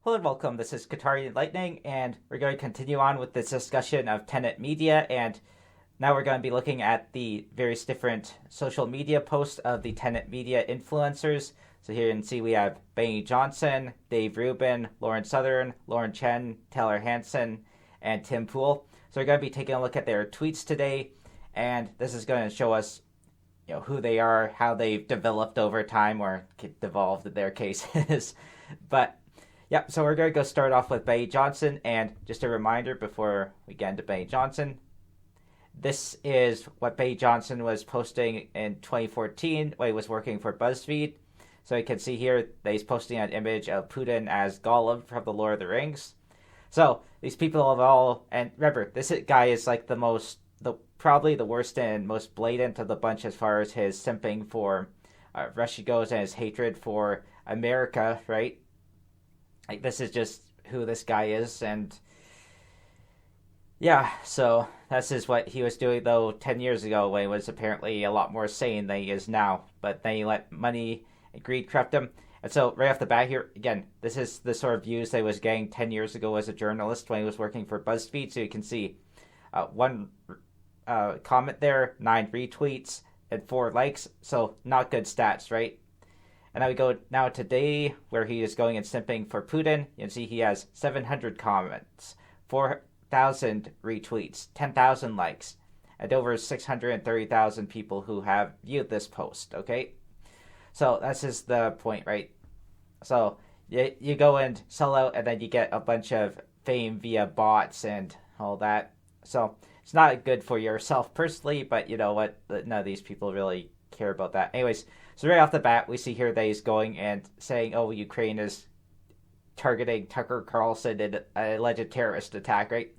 Hello and welcome. This is Qatari Lightning, and we're going to continue on with this discussion of Tenet Media. And now we're going to be looking at the various different social media posts of the Tenet Media influencers. So here you can see we have Benny Johnson, Dave Rubin, Lauren Southern, Lauren Chen, Taylor Hansen, and Tim Pool. So we're going to be taking a look at their tweets today, and this is going to show us who they are, how they've developed over time, or devolved in their cases. But yep, so we're going to go start off with Benny Johnson, and just a reminder before we get into Benny Johnson, this is what Benny Johnson was posting in 2014 when he was working for BuzzFeed. So you can see here that he's posting an image of Putin as Gollum from The Lord of the Rings. So these people have all, and remember, this guy is like probably the worst and most blatant of the bunch as far as his simping for Russia goes and his hatred for America, right? Like, this is just who this guy is, and yeah, so this is what he was doing, though, 10 years ago when he was apparently a lot more sane than he is now. But then he let money and greed corrupt him. And so right off the bat here, again, this is the sort of views that he was getting 10 years ago as a journalist when he was working for BuzzFeed. So you can see one comment there, 9 retweets, and 4 likes. So not good stats, right? And now we go now today where he is going and simping for Putin. You can see he has 700 comments, 4,000 retweets, 10,000 likes, and over 630,000 people who have viewed this post, okay? So this is the point, right? So you go and sell out, and then you get a bunch of fame via bots and all that. So it's not good for yourself personally, but you know what? None of these people really care about that. Anyways, so right off the bat, we see here that he's going and saying, oh, Ukraine is targeting Tucker Carlson in an alleged terrorist attack, right?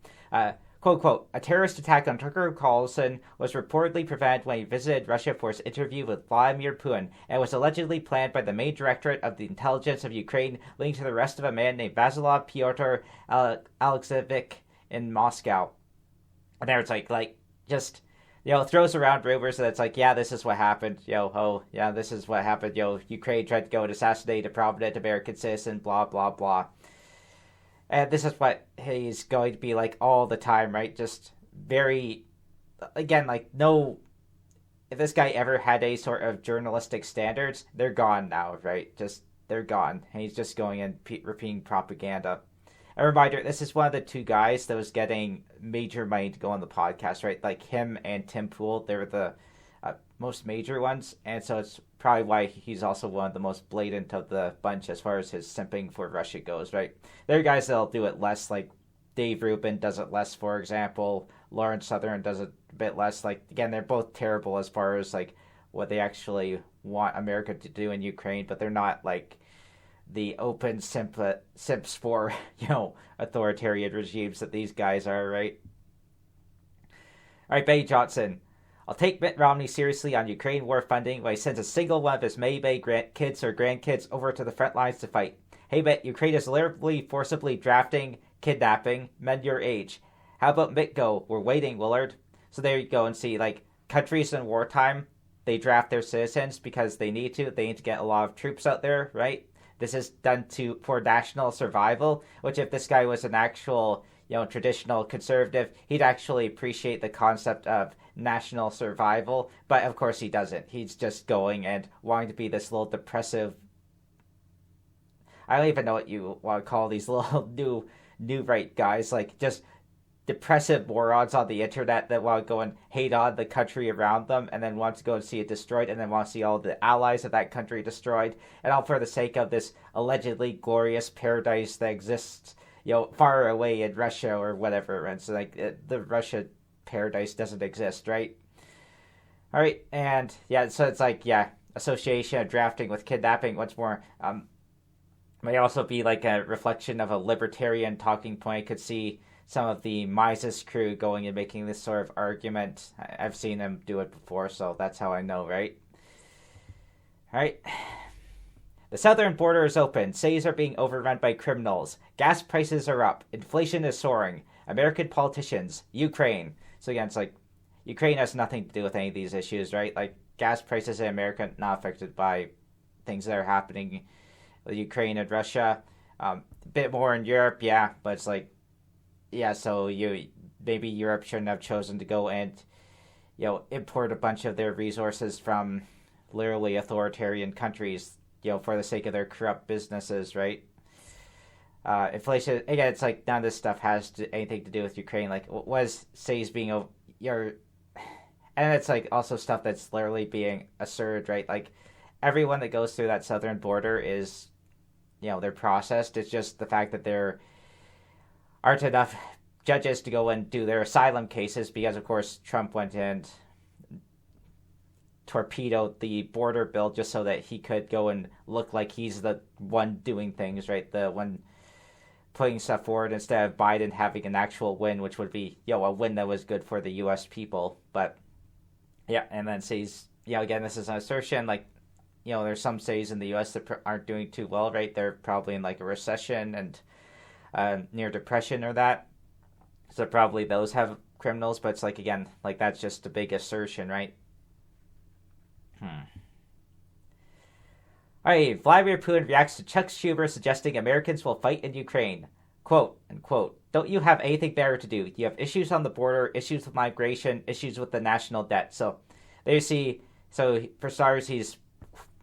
Quote, quote, a terrorist attack on Tucker Carlson was reportedly prevented when he visited Russia for his interview with Vladimir Putin and was allegedly planned by the main directorate of the intelligence of Ukraine, linked to the arrest of a man named Vasylav Pyotr Alexeyevich in Moscow. And there it's like just throws around rumors that it's like, yeah, this is what happened. This is what happened. Ukraine tried to go and assassinate a prominent American citizen, blah, blah, blah. And this is what he's going to be like all the time, right? Just very, again, like, no, if this guy ever had any sort of journalistic standards, they're gone now, right? Just, they're gone. And he's just going and repeating propaganda. A reminder, this is one of the 2 guys that was getting major money to go on the podcast, right? Like him and Tim Pool, they were the most major ones. And so it's probably why he's also one of the most blatant of the bunch as far as his simping for Russia goes, right? There are guys that'll do it less, like Dave Rubin does it less, for example. Lauren Southern does it a bit less. Like, again, they're both terrible as far as like what they actually want America to do in Ukraine, but they're not like the open simps for, authoritarian regimes that these guys are, right? All right, Benny Johnson. I'll take Mitt Romney seriously on Ukraine war funding when he sends a single one of his maybe kids or grandkids over to the front lines to fight. Hey, Mitt, Ukraine is literally forcibly drafting, kidnapping men your age. How about Mitt go? We're waiting, Willard. So there you go and see, like, countries in wartime, they draft their citizens because they need to. They need to get a lot of troops out there, right? This is done for national survival, which if this guy was an actual, traditional conservative, he'd actually appreciate the concept of national survival. But of course he doesn't. He's just going and wanting to be this little depressive, I don't even know what you want to call these little new right guys, like just depressive morons on the internet that want to go and hate on the country around them and then want to go and see it destroyed and then want to see all the allies of that country destroyed, and all for the sake of this allegedly glorious paradise that exists, far away in Russia or whatever. And so like the Russia paradise doesn't exist, right? All right, and yeah, so it's like, yeah, association of drafting with kidnapping. What's more, may also be like a reflection of a libertarian talking point. I could see some of the Mises crew going and making this sort of argument. I've seen them do it before, so that's how I know, right? All right. The southern border is open. Cities are being overrun by criminals. Gas prices are up. Inflation is soaring. American politicians. Ukraine. So again, it's like Ukraine has nothing to do with any of these issues, right? Like, gas prices in America not affected by things that are happening with Ukraine and Russia. A bit more in Europe, yeah, but it's like, yeah, so you maybe Europe shouldn't have chosen to go and import a bunch of their resources from literally authoritarian countries, for the sake of their corrupt businesses, right? Inflation again. It's like none of this stuff has anything to do with Ukraine. Like, was says being your, and it's like also stuff that's literally being asserted, right? Like, everyone that goes through that southern border is, they're processed. It's just the fact that there aren't enough judges to go and do their asylum cases because, of course, Trump went and torpedoed the border bill just so that he could go and look like he's the one doing things, right? The one putting stuff forward instead of Biden having an actual win, which would be, a win that was good for the U.S. people. But, yeah, and then says, again, this is an assertion, like, there's some cities in the U.S. that aren't doing too well, right? They're probably in, like, a recession and near depression or that. So probably those have criminals, but it's like, again, like, that's just a big assertion, right? All right, Vladimir Putin reacts to Chuck Schumer suggesting Americans will fight in Ukraine. Quote, unquote, don't you have anything better to do? You have issues on the border, issues with migration, issues with the national debt. So there you see, so for starters, he's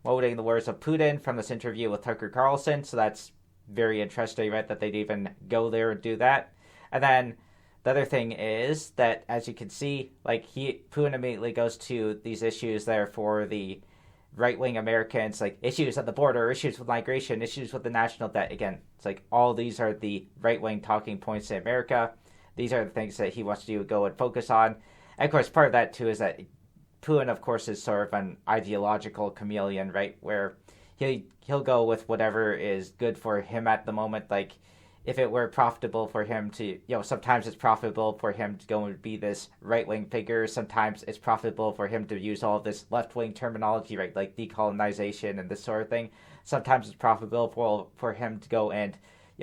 quoting the words of Putin from this interview with Tucker Carlson. So that's very interesting, right, that they'd even go there and do that. And then the other thing is that, as you can see, like, Putin immediately goes to these issues there for the right-wing Americans, like issues at the border, issues with migration, issues with the national debt. Again, it's like all these are the right-wing talking points in America. These are the things that he wants to go and focus on. And of course, part of that too is that Putin, of course, is sort of an ideological chameleon, right? Where he'll go with whatever is good for him at the moment. Like, if it were profitable for him to, sometimes it's profitable for him to go and be this right-wing figure. Sometimes it's profitable for him to use all of this left-wing terminology, right, like decolonization and this sort of thing. Sometimes it's profitable for him to go and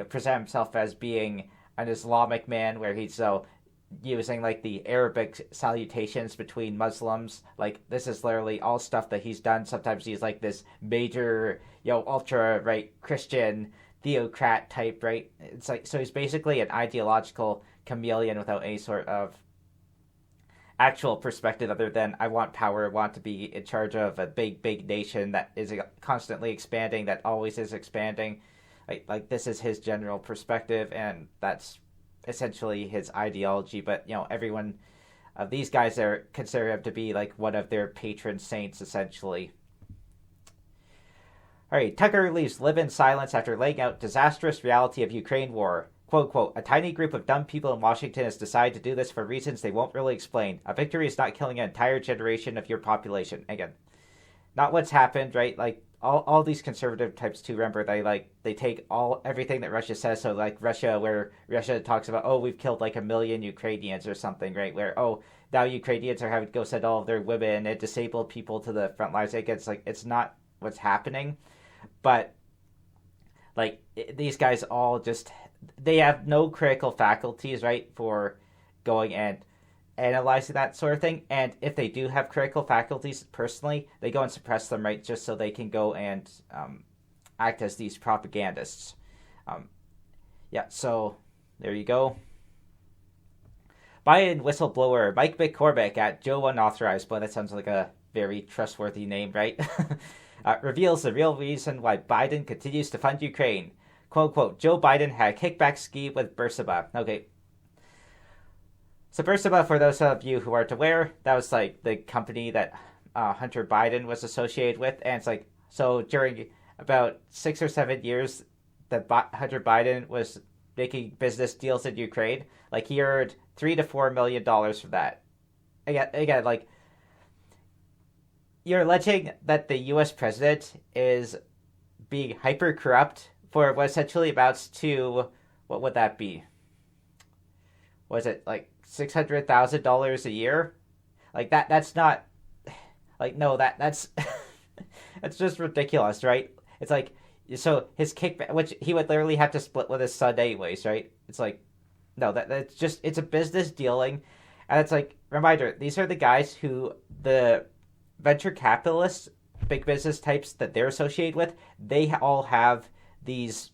present himself as being an Islamic man, where he's using like the Arabic salutations between Muslims. Like, this is literally all stuff that he's done. Sometimes he's like this major, ultra right Christian theocrat type, right? It's like, so he's basically an ideological chameleon without any sort of actual perspective other than I want power, I want to be in charge of a big nation that is constantly expanding, that always is expanding. Like this is his general perspective, and that's essentially his ideology. But everyone of these guys are consider him to be like one of their patron saints, essentially. All right, Tucker leaves live in silence after laying out disastrous reality of Ukraine war. Quote, quote, a tiny group of dumb people in Washington has decided to do this for reasons they won't really explain. A victory is not killing an entire generation of your population. Again, not what's happened, right? Like, all these conservative types too, remember, they take everything that Russia says. So like where Russia talks about, oh, we've killed like 1 million Ukrainians or something, right? Where, oh, now Ukrainians are having to go send all of their women and disabled people to the front lines. It's not what's happening. But like these guys all just, they have no critical faculties, right, for going and analyzing that sort of thing. And if they do have critical faculties personally, they go and suppress them, right, just so they can go and act as these propagandists. So there you go. Biden whistleblower Mike McCormick at Joe Unauthorized. Boy, that sounds like a very trustworthy name, right? Reveals the real reason why Biden continues to fund Ukraine. Quote, quote, Joe Biden had a kickback scheme with Bursaba. Okay. So Bursaba, for those of you who aren't aware, that was like the company that Hunter Biden was associated with. And it's like, so during about 6 or 7 years that Hunter Biden was making business deals in Ukraine, like he earned $3 to $4 million for that. Again, like, you're alleging that the U.S. president is being hyper corrupt for what essentially amounts to, what would that be? Was it like $600,000 a year? Like that's not, like, no, that's that's just ridiculous, right? It's like, so his kickback, which he would literally have to split with his son anyways, right? It's like, no, that's just, it's a business dealing. And it's like, reminder, these are the guys who the venture capitalists, big business types that they're associated with, they all have these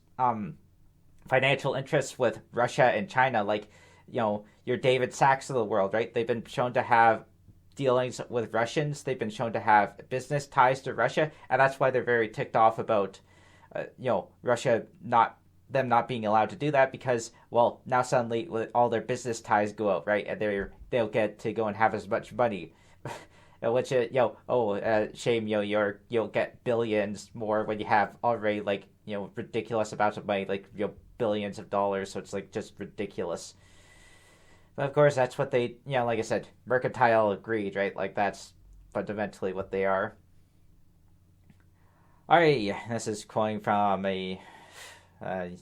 financial interests with Russia and China, like, your David Sachs of the world, right? They've been shown to have dealings with Russians. They've been shown to have business ties to Russia, and that's why they're very ticked off about, Russia not being allowed to do that, because, well, now suddenly all their business ties go out, right? And they'll get to go and have as much money. Which, shame, you'll get billions more when you have already, like, ridiculous amounts of money, like, billions of dollars. So it's like just ridiculous. But of course, that's what they, like I said, mercantile greed, right? Like, that's fundamentally what they are. Alright, this is quoting from a, I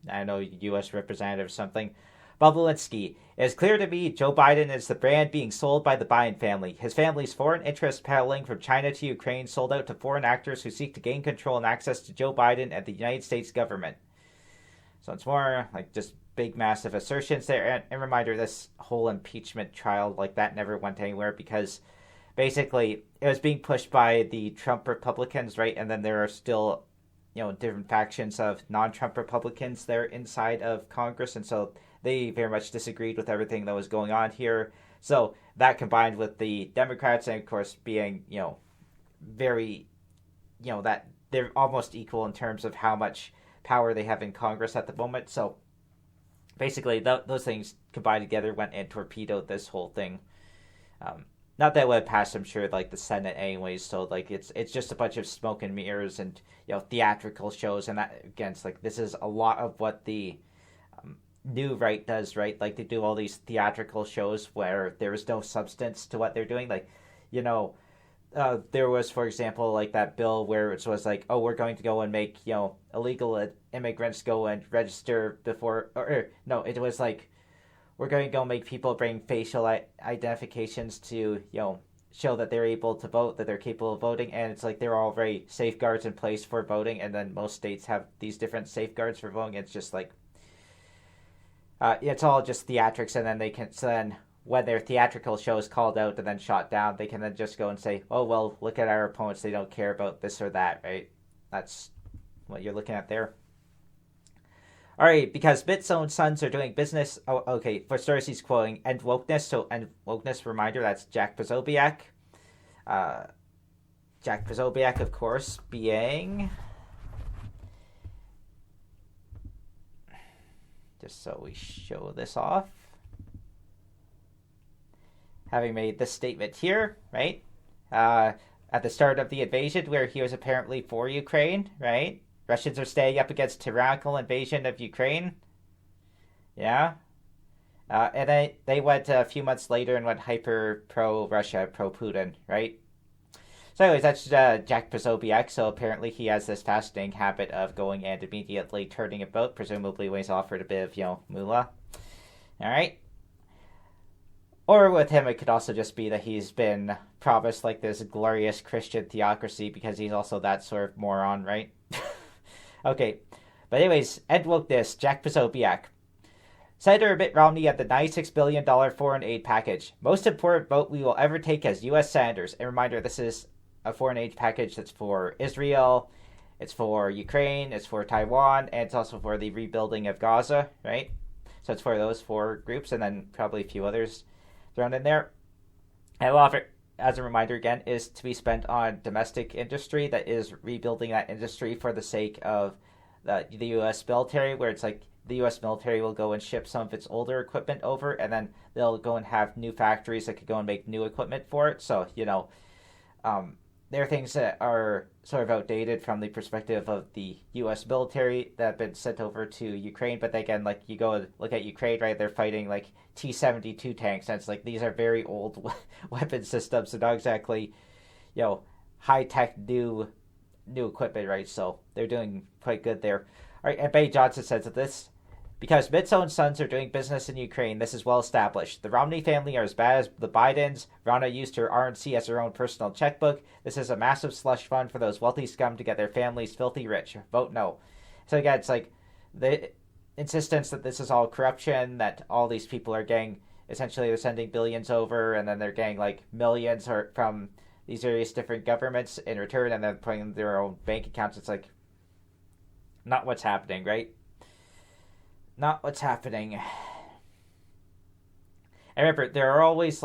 don't know, U.S. representative or something. Bobulinski: "It is clear to me Joe Biden is the brand being sold by the Biden family. His family's foreign interests peddling from China to Ukraine, sold out to foreign actors who seek to gain control and access to Joe Biden and the United States government." So it's more like just big, massive assertions there. And reminder, this whole impeachment trial, like, that never went anywhere because basically it was being pushed by the Trump Republicans, right? And then there are still, different factions of non-Trump Republicans there inside of Congress. And so they very much disagreed with everything that was going on here. So that combined with the Democrats, and of course being, very, that they're almost equal in terms of how much power they have in Congress at the moment. So basically those things combined together went and torpedoed this whole thing. Not that it would have passed, I'm sure, like, the Senate anyways. So, like, it's just a bunch of smoke and mirrors and, theatrical shows. And that, again, it's like, this is a lot of what the new right does, right? Like, they do all these theatrical shows where there is no substance to what they're doing. Like, there was, for example, like, that bill where it was like, oh, we're going to go and make, illegal immigrants go and register before, or no, it was like, we're going to go make people bring facial identifications to, show that they're able to vote, that they're capable of voting. And it's like, there are already safeguards in place for voting. And then most states have these different safeguards for voting. It's just like, it's all just theatrics. And then then when their theatrical show is called out and then shot down, they can then just go and say, oh, well, look at our opponents. They don't care about this or that, right? That's what you're looking at there. All right, because Mitt's own sons are doing business. Oh, okay. For starters, he's quoting "End Wokeness." So, "End Wokeness," reminder, that's Jack Posobiec. Jack Posobiec, of course, being, just so we show this off, having made this statement here, right? At the start of the invasion, where he was apparently for Ukraine, right? Russians are staying up against tyrannical invasion of Ukraine. Yeah. And then they went a few months later and went hyper pro-Russia, pro-Putin, right? So anyways, that's Jack Posobiec. So apparently he has this fascinating habit of going and immediately turning about, presumably when he's offered a bit of, moolah. All right. Or with him, it could also just be that he's been promised, like, this glorious Christian theocracy because he's also that sort of moron, right? Okay, but anyways, End Wokeness, Jack Posobiec. Senator Mitt Romney at the $96 billion foreign aid package. Most important vote we will ever take as U.S. senators. A reminder, this is a foreign aid package that's for Israel, it's for Ukraine, it's for Taiwan, and it's also for the rebuilding of Gaza, right? So it's for those four groups, and then probably a few others thrown in there. And a lot of it, as a reminder again, is to be spent on domestic industry that is rebuilding that industry for the sake of the U.S. military, where it's like the U.S. military will go and ship some of its older equipment over, and then they'll go and have new factories that could go and make new equipment for it. So, there are things that are sort of outdated from the perspective of the U.S. military that have been sent over to Ukraine. But again, like, you go and look at Ukraine, right? They're fighting like T-72 tanks, and it's like these are very old weapon systems, and not exactly, high-tech new equipment, right? So they're doing quite good there. All right, and Bay Johnson says that this, because Mitt's own sons are doing business in Ukraine, this is well established. The Romney family are as bad as the Bidens. Ronna used her RNC as her own personal checkbook. This is a massive slush fund for those wealthy scum to get their families filthy rich. Vote no. So again, it's like the insistence that this is all corruption, that all these people are getting, essentially they're sending billions over, and then they're getting like millions from these various different governments in return, and then putting their own bank accounts. It's like not what's happening, right? not what's happening. And remember, there are always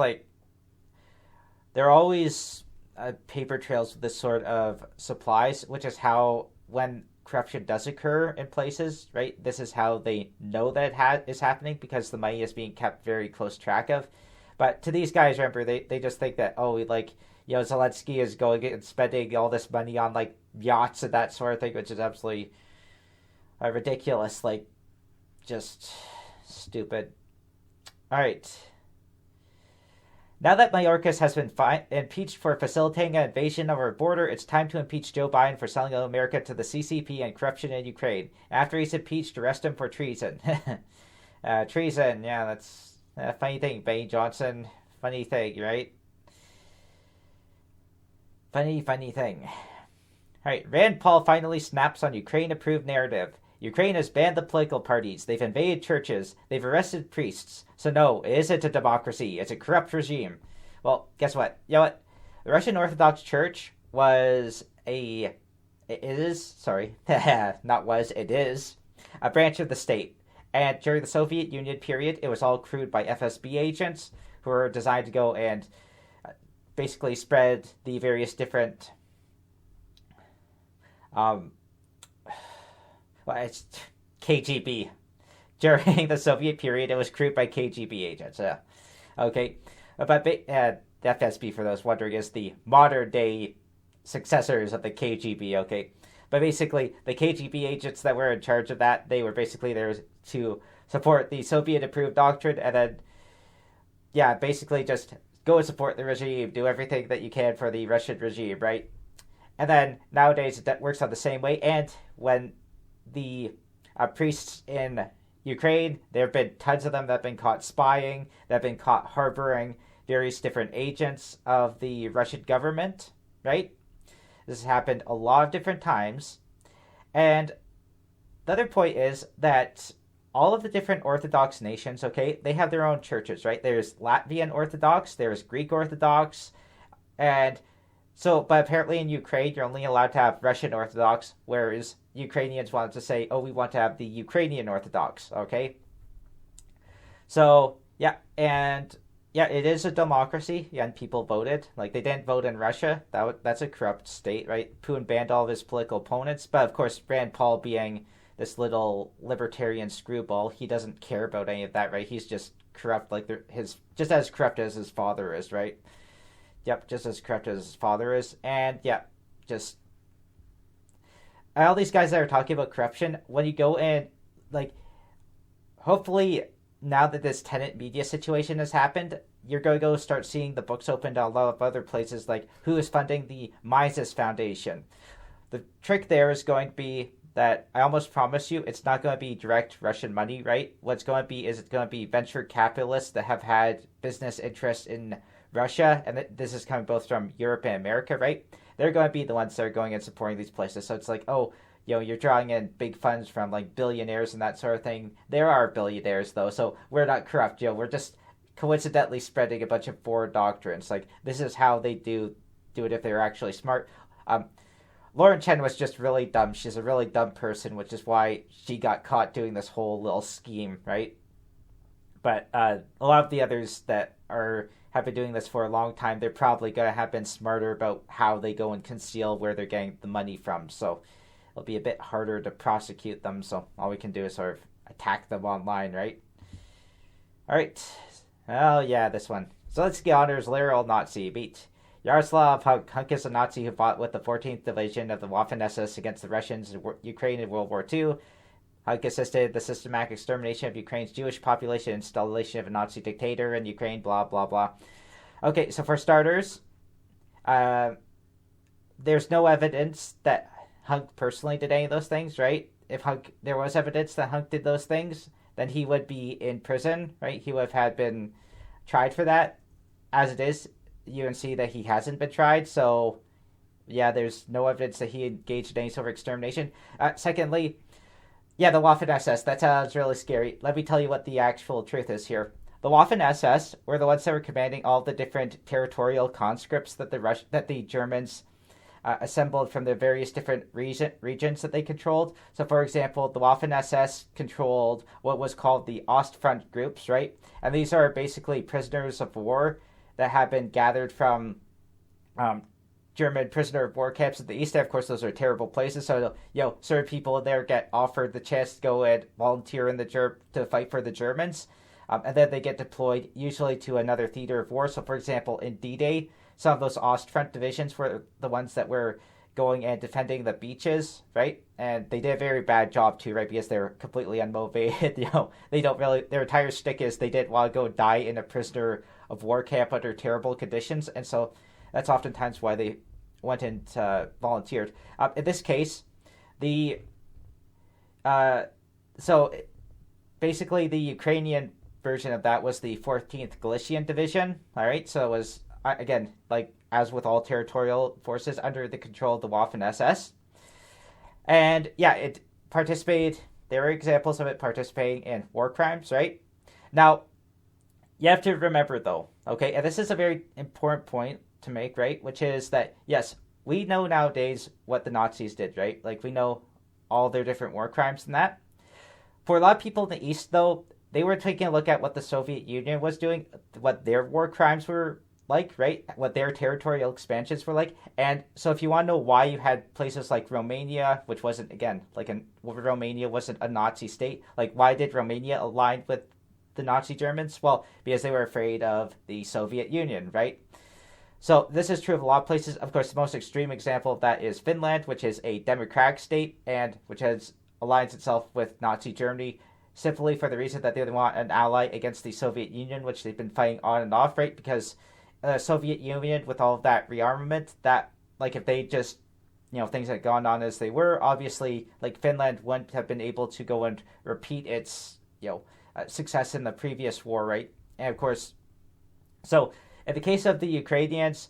paper trails with this sort of supplies, which is how when corruption does occur in places, right? This is how they know that is happening because the money is being kept very close track of. But to these guys, remember, they just think that, oh, like, Zelensky is going and spending all this money on, like, yachts and that sort of thing, which is absolutely ridiculous. Like, just stupid. All right. Now that Mayorkas has been impeached for facilitating an invasion of our border, it's time to impeach Joe Biden for selling America to the CCP and corruption in Ukraine. After he's impeached, arrest him for treason. Treason, yeah, that's a funny thing, Benny Johnson. Funny thing, right? Funny thing. Alright, Rand Paul finally snaps on Ukraine-approved narrative. Ukraine has banned the political parties. They've invaded churches. They've arrested priests. So no, it isn't a democracy. It's a corrupt regime. Well, guess what? You know what? The Russian Orthodox Church it is a branch of the state. And during the Soviet Union period, it was all crewed by FSB agents who were designed to go and basically spread the various different it's KGB. During the Soviet period, it was crewed by KGB agents. Okay. But the FSB, for those wondering, is the modern day successors of the KGB. Okay. But basically, the KGB agents that were in charge of that, they were basically there to support the Soviet-approved doctrine and then, yeah, basically just go and support the regime, do everything that you can for the Russian regime, right? And then nowadays it works out the same way. And when the priests in Ukraine, there have been tons of them that have been caught spying, that have been caught harboring various different agents of the Russian government, right? This has happened a lot of different times. And the other point is that all of the different Orthodox nations, okay, they have their own churches, right? There's Latvian Orthodox, there's Greek Orthodox, and so, but apparently in Ukraine, you're only allowed to have Russian Orthodox, whereas Ukrainians wanted to say, oh, we want to have the Ukrainian Orthodox, okay? So, yeah, and yeah, it is a democracy, and people voted. Like, they didn't vote in Russia. That's a corrupt state, right? Putin banned all of his political opponents, but of course, Rand Paul being this little libertarian screwball, he doesn't care about any of that, right? He's just corrupt, like just as corrupt as his father is, right? Yep, just as corrupt as his father is. And yeah, just all these guys that are talking about corruption, when you go in, like, hopefully now that this Tenet media situation has happened, you're going to go start seeing the books opened to a lot of other places, like who is funding the Mises Foundation. The trick there is going to be that I almost promise you it's not going to be direct Russian money, right? What's going to be is it's going to be venture capitalists that have had business interests in Russia, and this is coming both from Europe and America, right? They're going to be the ones that are going and supporting these places. So it's like, oh, you're drawing in big funds from like billionaires and that sort of thing. There are billionaires though, so we're not corrupt. We're just coincidentally spreading a bunch of foreign doctrines. Like, this is how they do it if they're actually smart. Lauren Chen was just really dumb. She's a really dumb person, which is why she got caught doing this whole little scheme, right? But a lot of the others that have been doing this for a long time, they're probably going to have been smarter about how they go and conceal where they're getting the money from. So it'll be a bit harder to prosecute them. So all we can do is sort of attack them online, right? All right. Oh, yeah, this one. Zelensky honors literal Nazi. Beat. Yaroslav Hunk is a Nazi who fought with the 14th Division of the Waffen-SS against the Russians in Ukraine in World War II. Hunk assisted the systematic extermination of Ukraine's Jewish population, installation of a Nazi dictator in Ukraine, blah, blah, blah. Okay, so for starters, there's no evidence that Hunk personally did any of those things, right? If there was evidence that Hunk did those things, then he would be in prison, right? He would have been tried for that. As it is, you can see that he hasn't been tried, so yeah, there's no evidence that he engaged in any sort of extermination. Secondly, yeah, the Waffen-SS, that sounds really scary. Let me tell you what the actual truth is here. The Waffen-SS were the ones that were commanding all the different territorial conscripts that the Germans assembled from the various different regions that they controlled. So, for example, the Waffen SS controlled what was called the Ostfront groups, right? And these are basically prisoners of war that have been gathered from German prisoner of war camps in the east. And of course, those are terrible places. So, certain people there get offered the chance to go and volunteer in to fight for the Germans. And then they get deployed usually to another theater of war. So, for example, in D-Day, some of those Ostfront divisions were the ones that were going and defending the beaches, right? And they did a very bad job too, right? Because they're completely unmotivated. They don't really. Their entire shtick is they didn't want to go die in a prisoner of war camp under terrible conditions, and so that's oftentimes why they went and volunteered. In this case, so basically the Ukrainian version of that was the 14th Galician Division. All right, so it was again, like as with all territorial forces, under the control of the Waffen SS. And yeah, it participated. There are examples of it participating in war crimes, right? Now, you have to remember though, okay, and this is a very important point to make, right? Which is that, yes, we know nowadays what the Nazis did, right? Like we know all their different war crimes and that. For a lot of people in the East, though, they were taking a look at what the Soviet Union was doing, what their war crimes were like, right? What their territorial expansions were like. And so if you want to know why you had places like Romania, which wasn't, again, Romania wasn't a Nazi state, like why did Romania align with the Nazi Germans? Well, because they were afraid of the Soviet Union, right? So this is true of a lot of places. Of course, the most extreme example of that is Finland, which is a democratic state and which aligns itself with Nazi Germany simply for the reason that they want an ally against the Soviet Union, which they've been fighting on and off, right? Because the Soviet Union, with all of that rearmament, that, like, if they just, things had gone on as they were, obviously, like, Finland wouldn't have been able to go and repeat its, success in the previous war, right? And, of course, so in the case of the Ukrainians,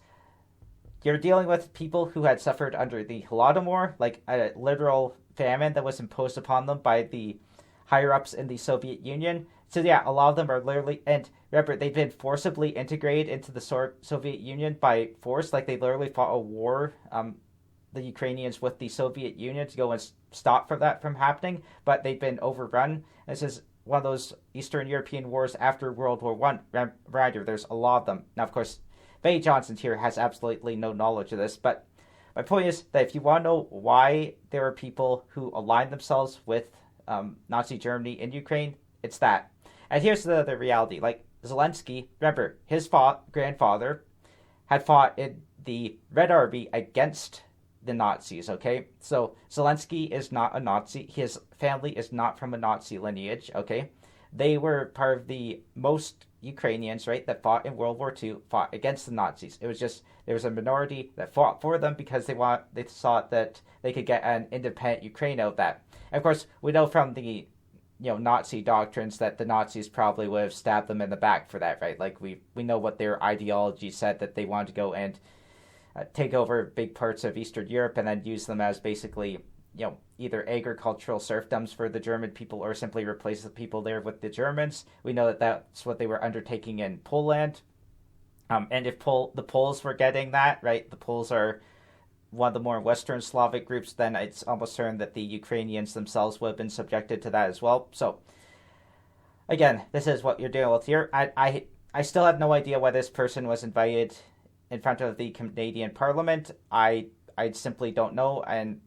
you're dealing with people who had suffered under the Holodomor, like a literal famine that was imposed upon them by the higher-ups in the Soviet Union. So yeah, a lot of them are literally, and remember, they've been forcibly integrated into the Soviet Union by force. Like, they literally fought a war, the Ukrainians, with the Soviet Union to go and stop that from happening, but they've been overrun. This is one of those Eastern European wars after World War One. Reminder, there's a lot of them. Now, of course, Faye Johnson here has absolutely no knowledge of this, but my point is that if you want to know why there are people who align themselves with Nazi Germany in Ukraine, it's that. And here's the reality. Like, Zelensky, remember, his grandfather had fought in the Red Army against the Nazis, okay? So Zelensky is not a Nazi. His family is not from a Nazi lineage, okay? They were part of the most Ukrainians, right, that fought in World War II, fought against the Nazis. It was just, there was a minority that fought for them because they thought that they could get an independent Ukraine out of that. And of course, we know from the Nazi doctrines that the Nazis probably would have stabbed them in the back for that, right? Like, we know what their ideology said, that they wanted to go and take over big parts of Eastern Europe and then use them as basically, either agricultural serfdoms for the German people or simply replace the people there with the Germans. We know that that's what they were undertaking in Poland. And if the Poles were getting that, right, the Poles are one of the more Western Slavic groups, then it's almost certain that the Ukrainians themselves would have been subjected to that as well. So, again, this is what you're dealing with here. I still have no idea why this person was invited in front of the Canadian Parliament. I simply don't know. And,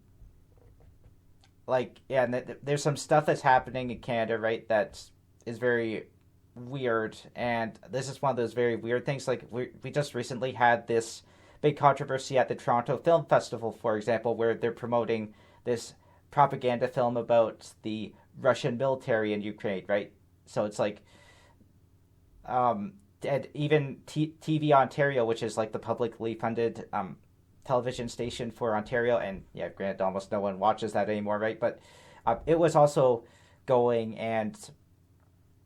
there's some stuff that's happening in Canada, right, that is very weird. And this is one of those very weird things. Like, we just recently had this big controversy at the Toronto Film Festival, for example, where they're promoting this propaganda film about the Russian military in Ukraine, right? So it's like, and even TV Ontario, which is like the publicly funded television station for Ontario, and yeah, granted, almost no one watches that anymore, right? But it was also going and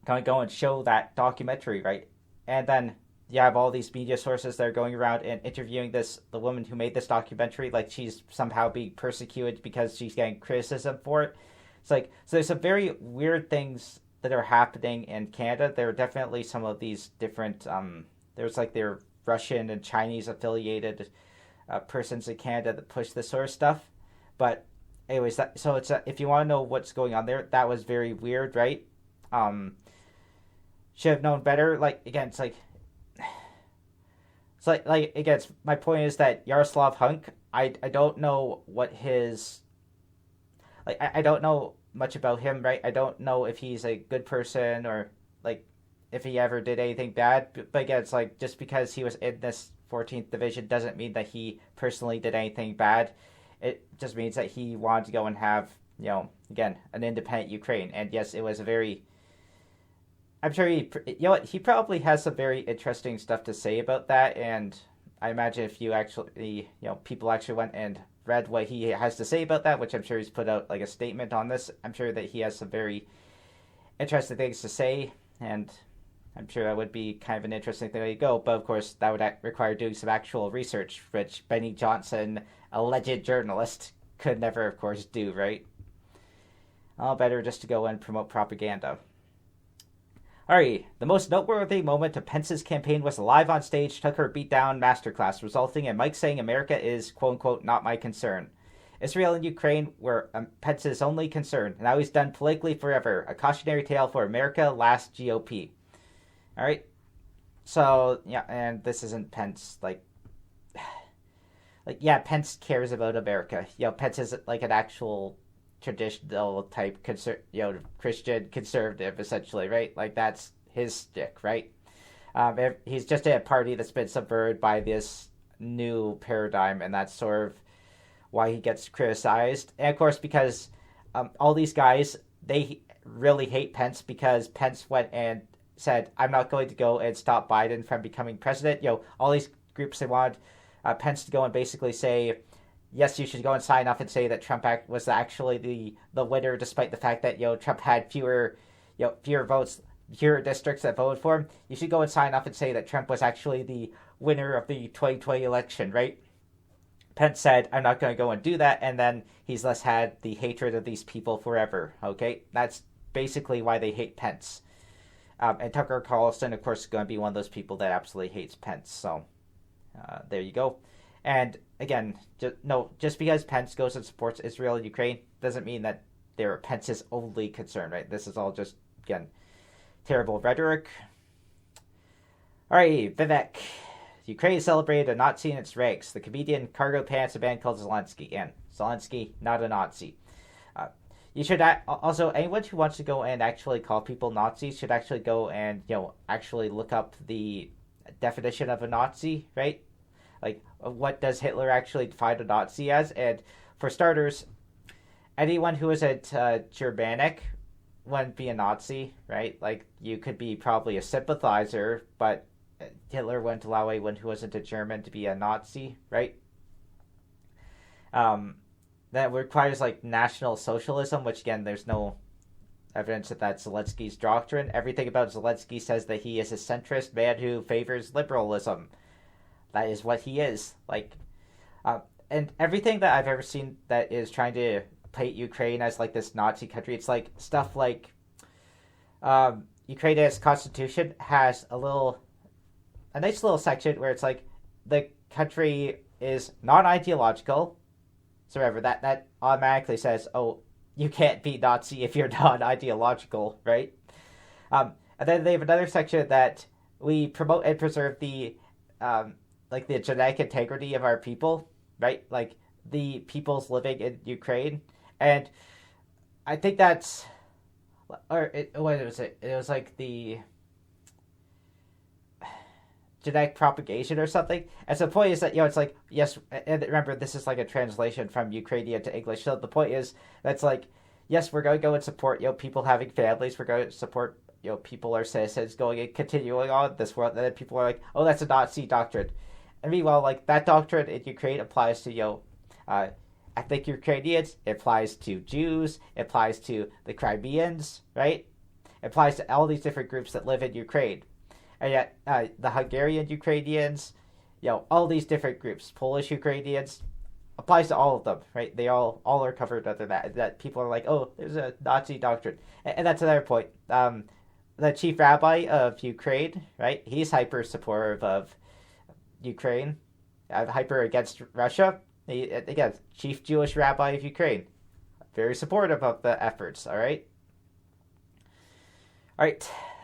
go and show that documentary, right? And then you have all these media sources that are going around and interviewing the woman who made this documentary, like she's somehow being persecuted because she's getting criticism for it. It's like, so there's some very weird things that are happening in Canada. There are definitely some of these different, there's like their Russian and Chinese affiliated persons in Canada that push this sort of stuff. But anyways, so it's if you want to know what's going on there, that was very weird, right? Um, should have known better. Like again, it's like again, my point is that Yaroslav Hunk. I don't know what his I don't know much about him, right? I don't know if he's a good person or like if he ever did anything bad. But again, it's like just because he was in this 14th division doesn't mean that he personally did anything bad. It just means that he wanted to go and have, again, an independent Ukraine. And yes, it was a very. I'm sure he probably has some very interesting stuff to say about that. And I imagine if you actually, people actually went and read what he has to say about that, which I'm sure he's put out like a statement on this. I'm sure that he has some very interesting things to say, and I'm sure that would be kind of an interesting thing to go. But of course, that would require doing some actual research, which Benny Johnson, alleged journalist, could never, of course, do, right? All better just to go and promote propaganda. Alright, the most noteworthy moment of Pence's campaign was live on stage Tucker beatdown masterclass, resulting in Mike saying America is, quote-unquote, not my concern. Israel and Ukraine were Pence's only concern, and now he's done politically forever. A cautionary tale for America, last GOP. Alright, so, yeah, and this isn't Pence, yeah, Pence cares about America. Pence is like an actual traditional type Christian conservative, essentially, right? Like that's his stick, right? He's just a party that's been subverted by this new paradigm, and that's sort of why he gets criticized. And of course, because all these guys, they really hate Pence because Pence went and said, I'm not going to go and stop Biden from becoming president. All these groups, they wanted Pence to go and basically say, yes, you should go and sign off and say that Trump was actually the winner, despite the fact that Trump had fewer votes, fewer districts that voted for him. You should go and sign off and say that Trump was actually the winner of the 2020 election, right? Pence said, I'm not going to go and do that, and then he's thus had the hatred of these people forever, okay? That's basically why they hate Pence. And Tucker Carlson, of course, is going to be one of those people that absolutely hates Pence, so there you go. And again, just because Pence goes and supports Israel and Ukraine doesn't mean that they're Pence's only concern, right? This is all just, again, terrible rhetoric. All right, Vivek. Ukraine celebrated a Nazi in its ranks. The comedian Cargo Pants, a band called Zelensky. And Zelensky, not a Nazi. You should also, anyone who wants to go and actually call people Nazis should actually go and, actually look up the definition of a Nazi, right? Like, what does Hitler actually define a Nazi as? And for starters, anyone who isn't Germanic wouldn't be a Nazi, right? Like, you could be probably a sympathizer, but Hitler wouldn't allow anyone who wasn't a German to be a Nazi, right? That requires, like, National Socialism, which, again, there's no evidence that that's Zelensky's doctrine. Everything about Zelensky says that he is a centrist man who favors liberalism. That is what he is. And everything that I've ever seen that is trying to paint Ukraine as like this Nazi country, it's like stuff like Ukraine's constitution has a nice little section where it's like the country is non-ideological. So remember that automatically says, oh, you can't be Nazi if you're non-ideological, right? And then they have another section that we promote and preserve the the genetic integrity of our people, right? Like the peoples living in Ukraine. And I think that's, what was it? It was like the genetic propagation or something. And so the point is that, it's like, yes, and remember, this is like a translation from Ukrainian to English. So the point is, that's like, yes, we're going to go and support, people having families. We're going to support, people are citizens going and continuing on this world. And then people are like, oh, that's a Nazi doctrine. And meanwhile, like, that doctrine in Ukraine applies to, ethnic Ukrainians. It applies to Jews. It applies to the Crimeans, right? It applies to all these different groups that live in Ukraine. And yet, the Hungarian Ukrainians, all these different groups, Polish Ukrainians, applies to all of them, right? They all are covered under that. That people are like, oh, there's a Nazi doctrine. And that's another point. The chief rabbi of Ukraine, right? He's hyper supportive of Ukraine. hyper against Russia. Again, chief Jewish rabbi of Ukraine, very supportive of the efforts. All right.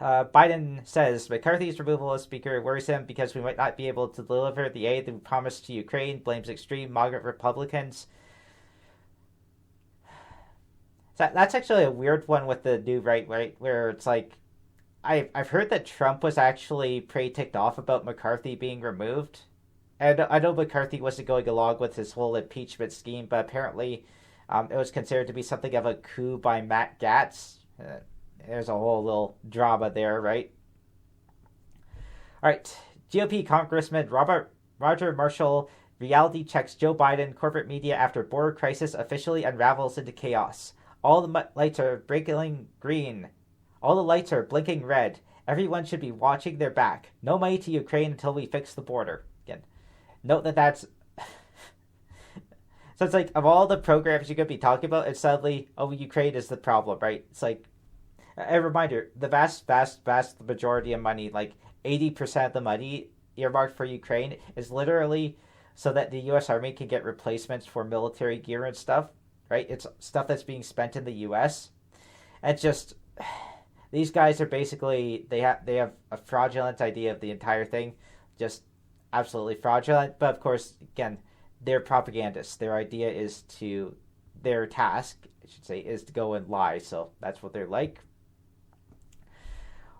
Biden says McCarthy's removal as Speaker worries him because we might not be able to deliver the aid that we promised to Ukraine. Blames extreme moderate Republicans. That's actually a weird one with the new right, where it's like, I've heard that Trump was actually pretty ticked off about McCarthy being removed. And I know McCarthy wasn't going along with his whole impeachment scheme, but apparently it was considered to be something of a coup by Matt Gaetz. There's a whole little drama there, right? All right, GOP Congressman Roger Marshall reality checks Joe Biden corporate media after border crisis officially unravels into chaos. All the lights are blinking green. All the lights are blinking red. Everyone should be watching their back. No money to Ukraine until we fix the border. Again, note that's... So it's like, of all the programs you could be talking about, it's suddenly, Ukraine is the problem, right? It's like, a reminder, the vast majority of money, like 80% of the money earmarked for Ukraine, is literally so that the U.S. Army can get replacements for military gear and stuff, right? It's stuff that's being spent in the U.S. And just, these guys are basically, they have a fraudulent idea of the entire thing, just absolutely fraudulent. But of course, again, they're propagandists. Their idea is their task, I should say, is to go and lie. So that's what they're like.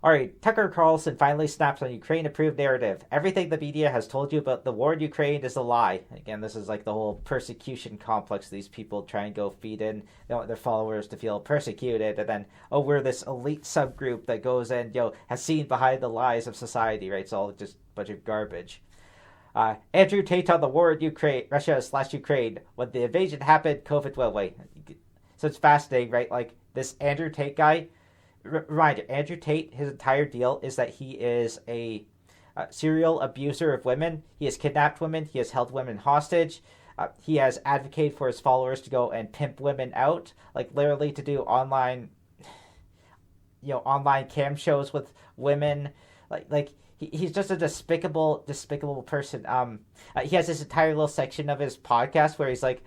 All right, Tucker Carlson finally snaps on Ukraine-approved narrative. Everything the media has told you about the war in Ukraine is a lie. Again, this is like the whole persecution complex these people try and go feed in. They want their followers to feel persecuted, and then, we're this elite subgroup that goes and, has seen behind the lies of society, right? It's all just a bunch of garbage. Andrew Tate on the war in Ukraine, Russia/Ukraine. When the invasion happened, COVID went away. So it's fascinating, right? Like, this Andrew Tate guy, reminder, Andrew Tate, his entire deal is that he is a serial abuser of women. He has kidnapped women. He has held women hostage. He has advocated for his followers to go and pimp women out, like literally to do online cam shows with women. He's just a despicable person. He has this entire little section of his podcast where he's like,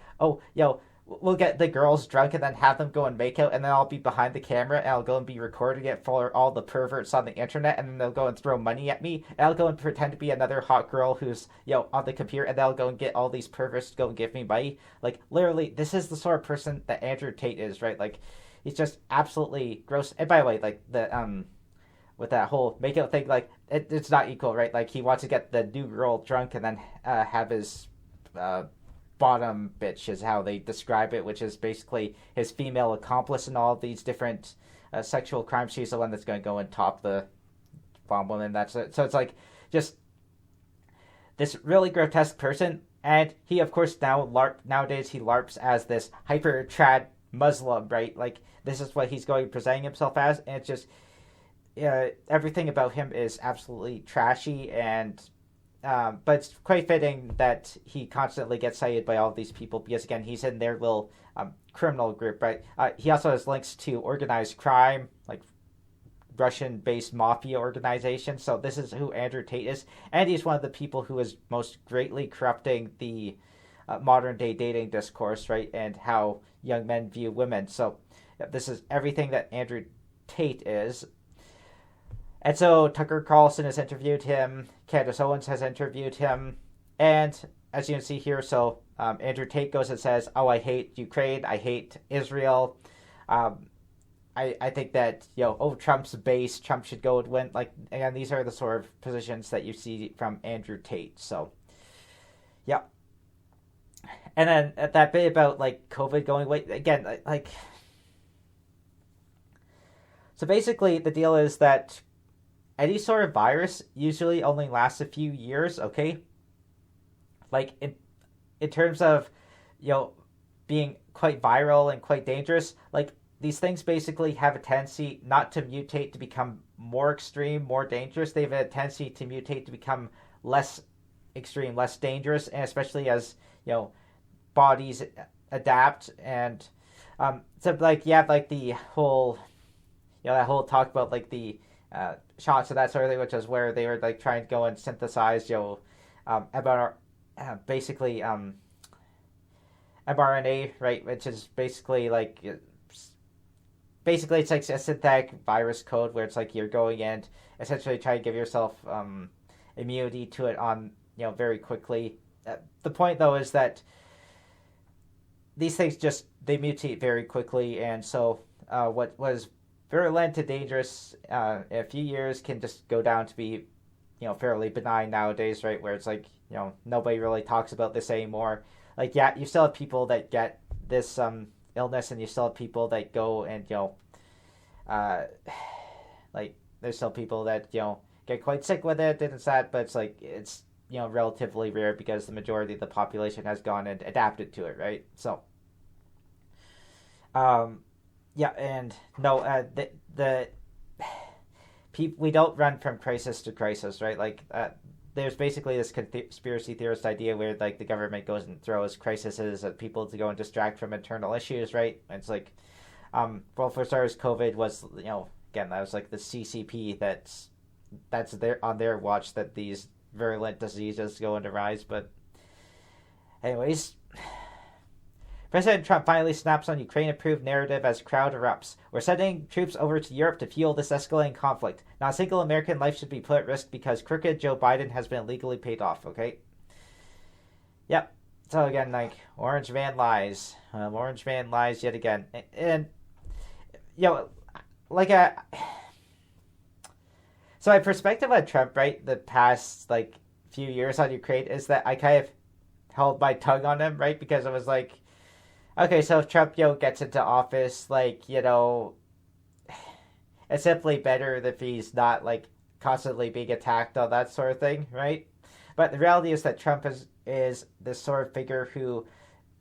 we'll get the girls drunk and then have them go and make out, and then I'll be behind the camera and I'll go and be recording it for all the perverts on the internet, and then they'll go and throw money at me, and I'll go and pretend to be another hot girl who's, on the computer, and they'll go and get all these perverts to go and give me money. Like, literally, this is the sort of person that Andrew Tate is, right? Like, he's just absolutely gross. And by the way, like, with that whole makeout thing, like, it's not equal, right? Like, he wants to get the new girl drunk and then have his bottom bitch is how they describe it, which is basically his female accomplice in all of these different sexual crimes. She's the one that's going to go and top the bomb woman. That's it. So it's like just this really grotesque person, and he, of course, nowadays he LARPs as this hyper trad Muslim, right? Like, this is what he's going presenting himself as, and it's just everything about him is absolutely trashy. And but it's quite fitting that he constantly gets cited by all of these people because, again, he's in their little criminal group, right? He also has links to organized crime, like Russian-based mafia organizations. So this is who Andrew Tate is. And he's one of the people who is most greatly corrupting the modern-day dating discourse, right? And how young men view women. So this is everything that Andrew Tate is. And so Tucker Carlson has interviewed him, Candace Owens has interviewed him, and as you can see here, so Andrew Tate goes and says, I hate Ukraine, I hate Israel, I think that, Trump's base, Trump should go and win, like, and these are the sort of positions that you see from Andrew Tate, so, yeah. And then at that bit about, like, COVID going away, again, like, so basically the deal is that any sort of virus usually only lasts a few years, okay? Like, in terms of, being quite viral and quite dangerous, like, these things basically have a tendency not to mutate to become more extreme, more dangerous. They have a tendency to mutate to become less extreme, less dangerous, and especially as, bodies adapt. And so, like, you have, like, the whole, that whole talk about, like, the shots of that sort of thing, which is where they were like trying to go and synthesize, basically mRNA, right, which is basically like it's like a synthetic virus code where it's like you're going in essentially try to give yourself immunity to it on very quickly. The point though is that these things just they mutate very quickly, and so what was virulent to dangerous in a few years can just go down to be fairly benign nowadays, right? Where it's like nobody really talks about this anymore. Like yeah, you still have people that get this illness, and you still have people that go and like there's still people that get quite sick with it and it's that, but it's like it's relatively rare because the majority of the population has gone and adapted to it, right? So yeah, and no, the we don't run from crisis to crisis, right? Like there's basically this conspiracy theorist idea where like the government goes and throws crises at people to go and distract from internal issues, right? And it's like well, for starters, COVID was again that was like the CCP that's there on their watch that these virulent diseases go into rise. But anyways, President Trump finally snaps on Ukraine-approved narrative as crowd erupts. We're sending troops over to Europe to fuel this escalating conflict. Not a single American life should be put at risk because crooked Joe Biden has been legally paid off, okay? Yep. So again, like, Orange Man lies. Orange Man lies yet again. And like so my perspective on Trump, right, the past, like, few years on Ukraine is that I kind of held my tongue on him, right? Because I was like, okay, so if Trump, gets into office, like, it's simply better if he's not, like, constantly being attacked, all that sort of thing, right? But the reality is that Trump is this sort of figure who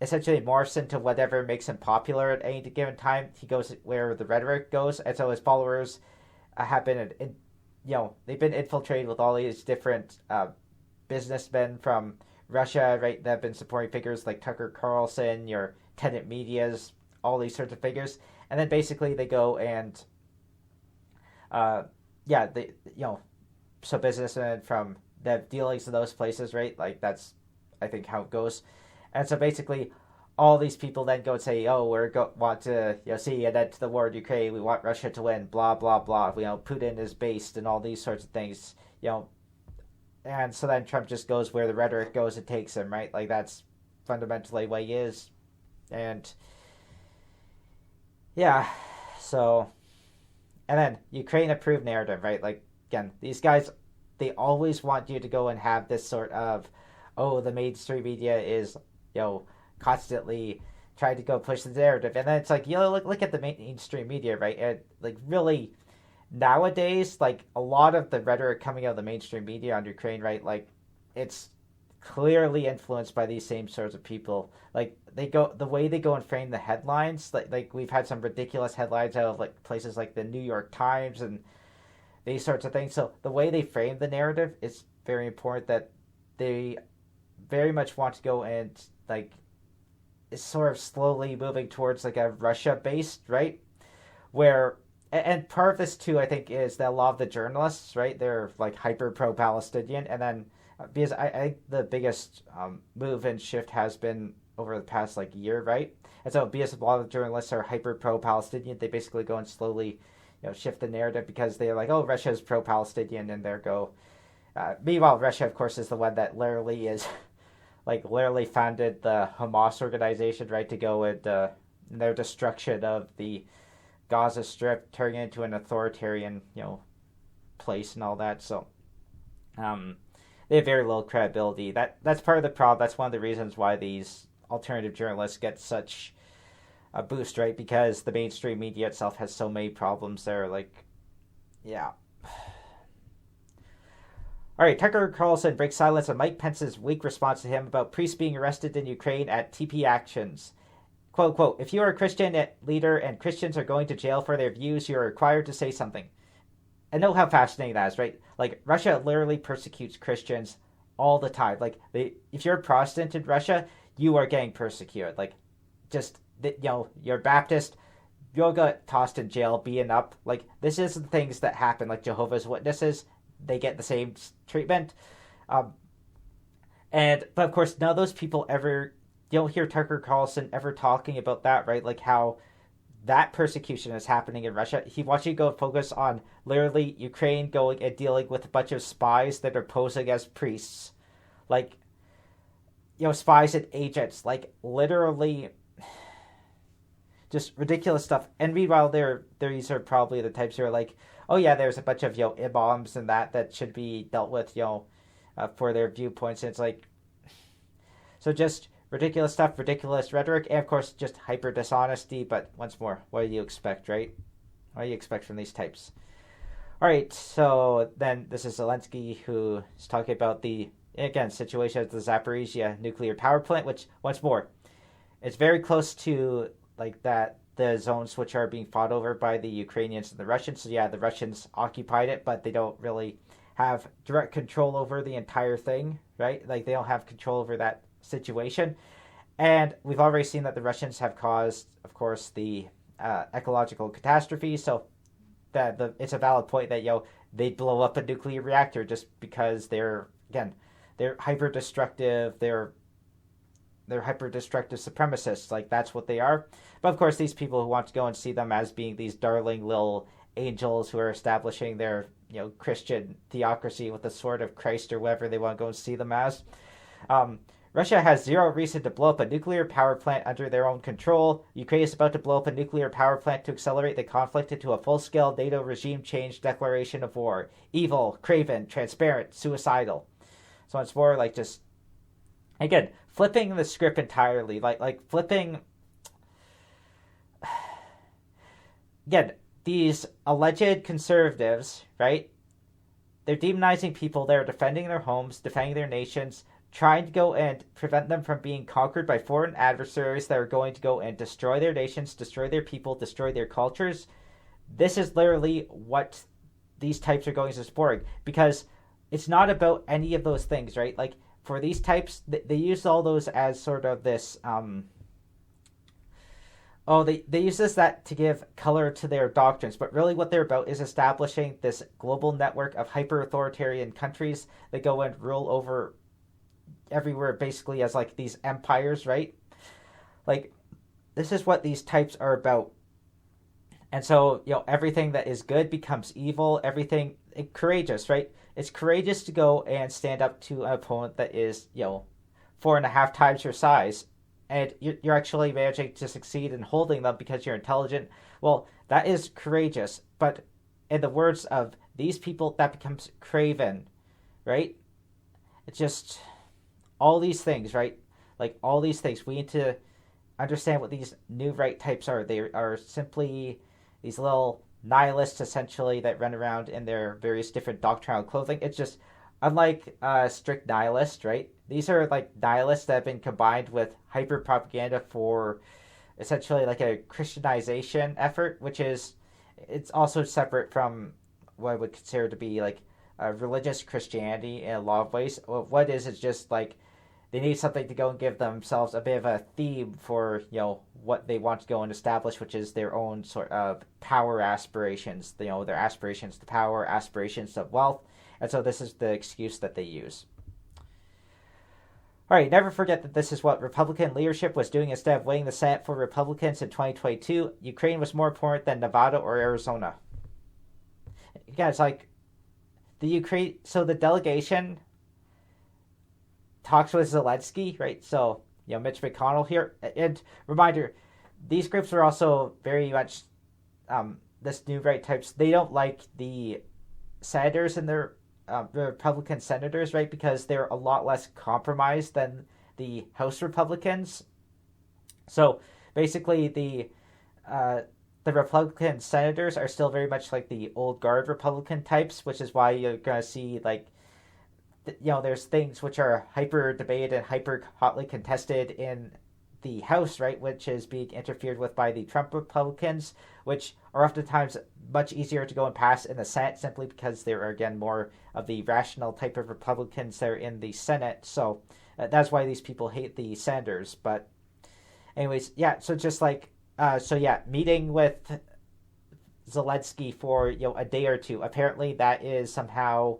essentially morphs into whatever makes him popular at any given time. He goes where the rhetoric goes, and so his followers have been, they've been infiltrated with all these different businessmen from Russia, right, that have been supporting figures like Tucker Carlson, your Tenet medias, all these sorts of figures, and then basically they go and, so businessmen from the dealings in those places, right, like that's, I think, how it goes. And so basically, all these people then go and say, "Oh, want to see an end to the war in Ukraine. We want Russia to win." Blah blah blah. Putin is based and all these sorts of things. And so then Trump just goes where the rhetoric goes and takes him, right? Like that's fundamentally what he is. And yeah, so and then Ukraine approved narrative, right? Like again, these guys, they always want you to go and have this sort of, oh, the mainstream media is constantly trying to go push the narrative, and then it's like look at the mainstream media, right? And like really nowadays, like a lot of the rhetoric coming out of the mainstream media on Ukraine, right? Like it's clearly influenced by these same sorts of people. Like the way they go and frame the headlines, like we've had some ridiculous headlines out of like places like the New York Times and these sorts of things. So the way they frame the narrative is very important. That they very much want to go and like is sort of slowly moving towards like a Russia based, right? Where and part of this too, I think, is that a lot of the journalists, right, they're like hyper pro Palestinian, and then because I think the biggest move and shift has been over the past like year, right? And so because a lot of the journalists are hyper pro Palestinian, they basically go and slowly shift the narrative because they're like, oh, Russia is pro Palestinian, and there go. Meanwhile, Russia, of course, is the one that literally founded the Hamas organization, right, to go with their destruction of the Gaza Strip, turning it into an authoritarian, place and all that. So, they have very little credibility. That's part of the problem. That's one of the reasons why these alternative journalists get such a boost, right? Because the mainstream media itself has so many problems there. Like, yeah. All right, Tucker Carlson breaks silence on Mike Pence's weak response to him about priests being arrested in Ukraine at TP Actions. Quote, quote, if you are a Christian leader and Christians are going to jail for their views, you are required to say something. And know how fascinating that is, right? Like, Russia literally persecutes Christians all the time. Like, if you're a Protestant in Russia, you are getting persecuted. Like, just, you're Baptist, you'll get tossed in jail, beaten up. Like, this isn't things that happen. Like, Jehovah's Witnesses, they get the same treatment. And but of course, none of those people ever, you don't hear Tucker Carlson ever talking about that, right? Like how that persecution is happening in Russia. He wants you to go focus on literally Ukraine going and dealing with a bunch of spies that are posing as priests, like, spies and agents, like literally just ridiculous stuff. And meanwhile, these are probably the types who are like, oh yeah, there's a bunch of imams and that should be dealt with, for their viewpoints. And it's like, so just ridiculous stuff, ridiculous rhetoric, and of course just hyper dishonesty. But once more, what do you expect, right? What do you expect from these types? All right, so then this is Zelensky who is talking about the, again, situation at the Zaporizhia nuclear power plant, which, once more, it's very close to like that the zones which are being fought over by the Ukrainians and the Russians. So yeah, the Russians occupied it, but they don't really have direct control over the entire thing, right? Like they don't have control over that situation. And we've already seen that the Russians have caused, of course, the ecological catastrophe. So that it's a valid point that they'd blow up a nuclear reactor just because they're hyper destructive. They're hyper destructive supremacists. Like that's what they are. But of course, these people who want to go and see them as being these darling little angels who are establishing their Christian theocracy with the sword of Christ or whatever they want to go and see them as. Russia has zero reason to blow up a nuclear power plant under their own control. Ukraine is about to blow up a nuclear power plant to accelerate the conflict into a full-scale NATO regime change declaration of war. Evil, craven, transparent, suicidal. So it's more like just, again, flipping the script entirely. Like flipping, again, these alleged conservatives, right? They're demonizing people. They're defending their homes, defending their nations, trying to go and prevent them from being conquered by foreign adversaries that are going to go and destroy their nations, destroy their people, destroy their cultures. This is literally what these types are going to support, because it's not about any of those things, right? Like for these types, they use all those as sort of this they use that to give color to their doctrines, but really what they're about is establishing this global network of hyper-authoritarian countries that go and rule over everywhere basically as like these empires, right? Like this is what these types are about. And so, everything that is good becomes evil, everything courageous, right? It's courageous to go and stand up to an opponent that is, 4.5 times your size, and you're actually managing to succeed in holding them because you're intelligent. Well, that is courageous, but in the words of these people, that becomes craven, right? It's just all these things, right? Like all these things. We need to understand what these new right types are. They are simply these little nihilists, essentially, that run around in their various different doctrinal clothing. It's just, unlike strict nihilist, right? These are like nihilists that have been combined with hyper propaganda for essentially like a Christianization effort, which is, it's also separate from what I would consider to be like religious Christianity in a lot of ways. What is just like they need something to go and give themselves a bit of a theme for, what they want to go and establish, which is their own sort of power aspirations, their aspirations to power, aspirations of wealth. And so this is the excuse that they use. All right, never forget that this is what Republican leadership was doing instead of winning the Senate for Republicans in 2022. Ukraine was more important than Nevada or Arizona. Again, it's like so the delegation talks with Zelensky, right? So, Mitch McConnell here. And reminder, these groups are also very much this new right types. They don't like the senators and the Republican senators, right? Because they're a lot less compromised than the House Republicans. So basically, the Republican senators are still very much like the old guard Republican types, which is why you're gonna see like there's things which are hyper debated and hyper hotly contested in the House, right, which is being interfered with by the Trump Republicans, which are oftentimes much easier to go and pass in the Senate simply because there are, again, more of the rational type of Republicans that are in the Senate. So that's why these people hate the senators. But anyways, yeah, so just like, meeting with Zelensky for, a day or two. Apparently that is somehow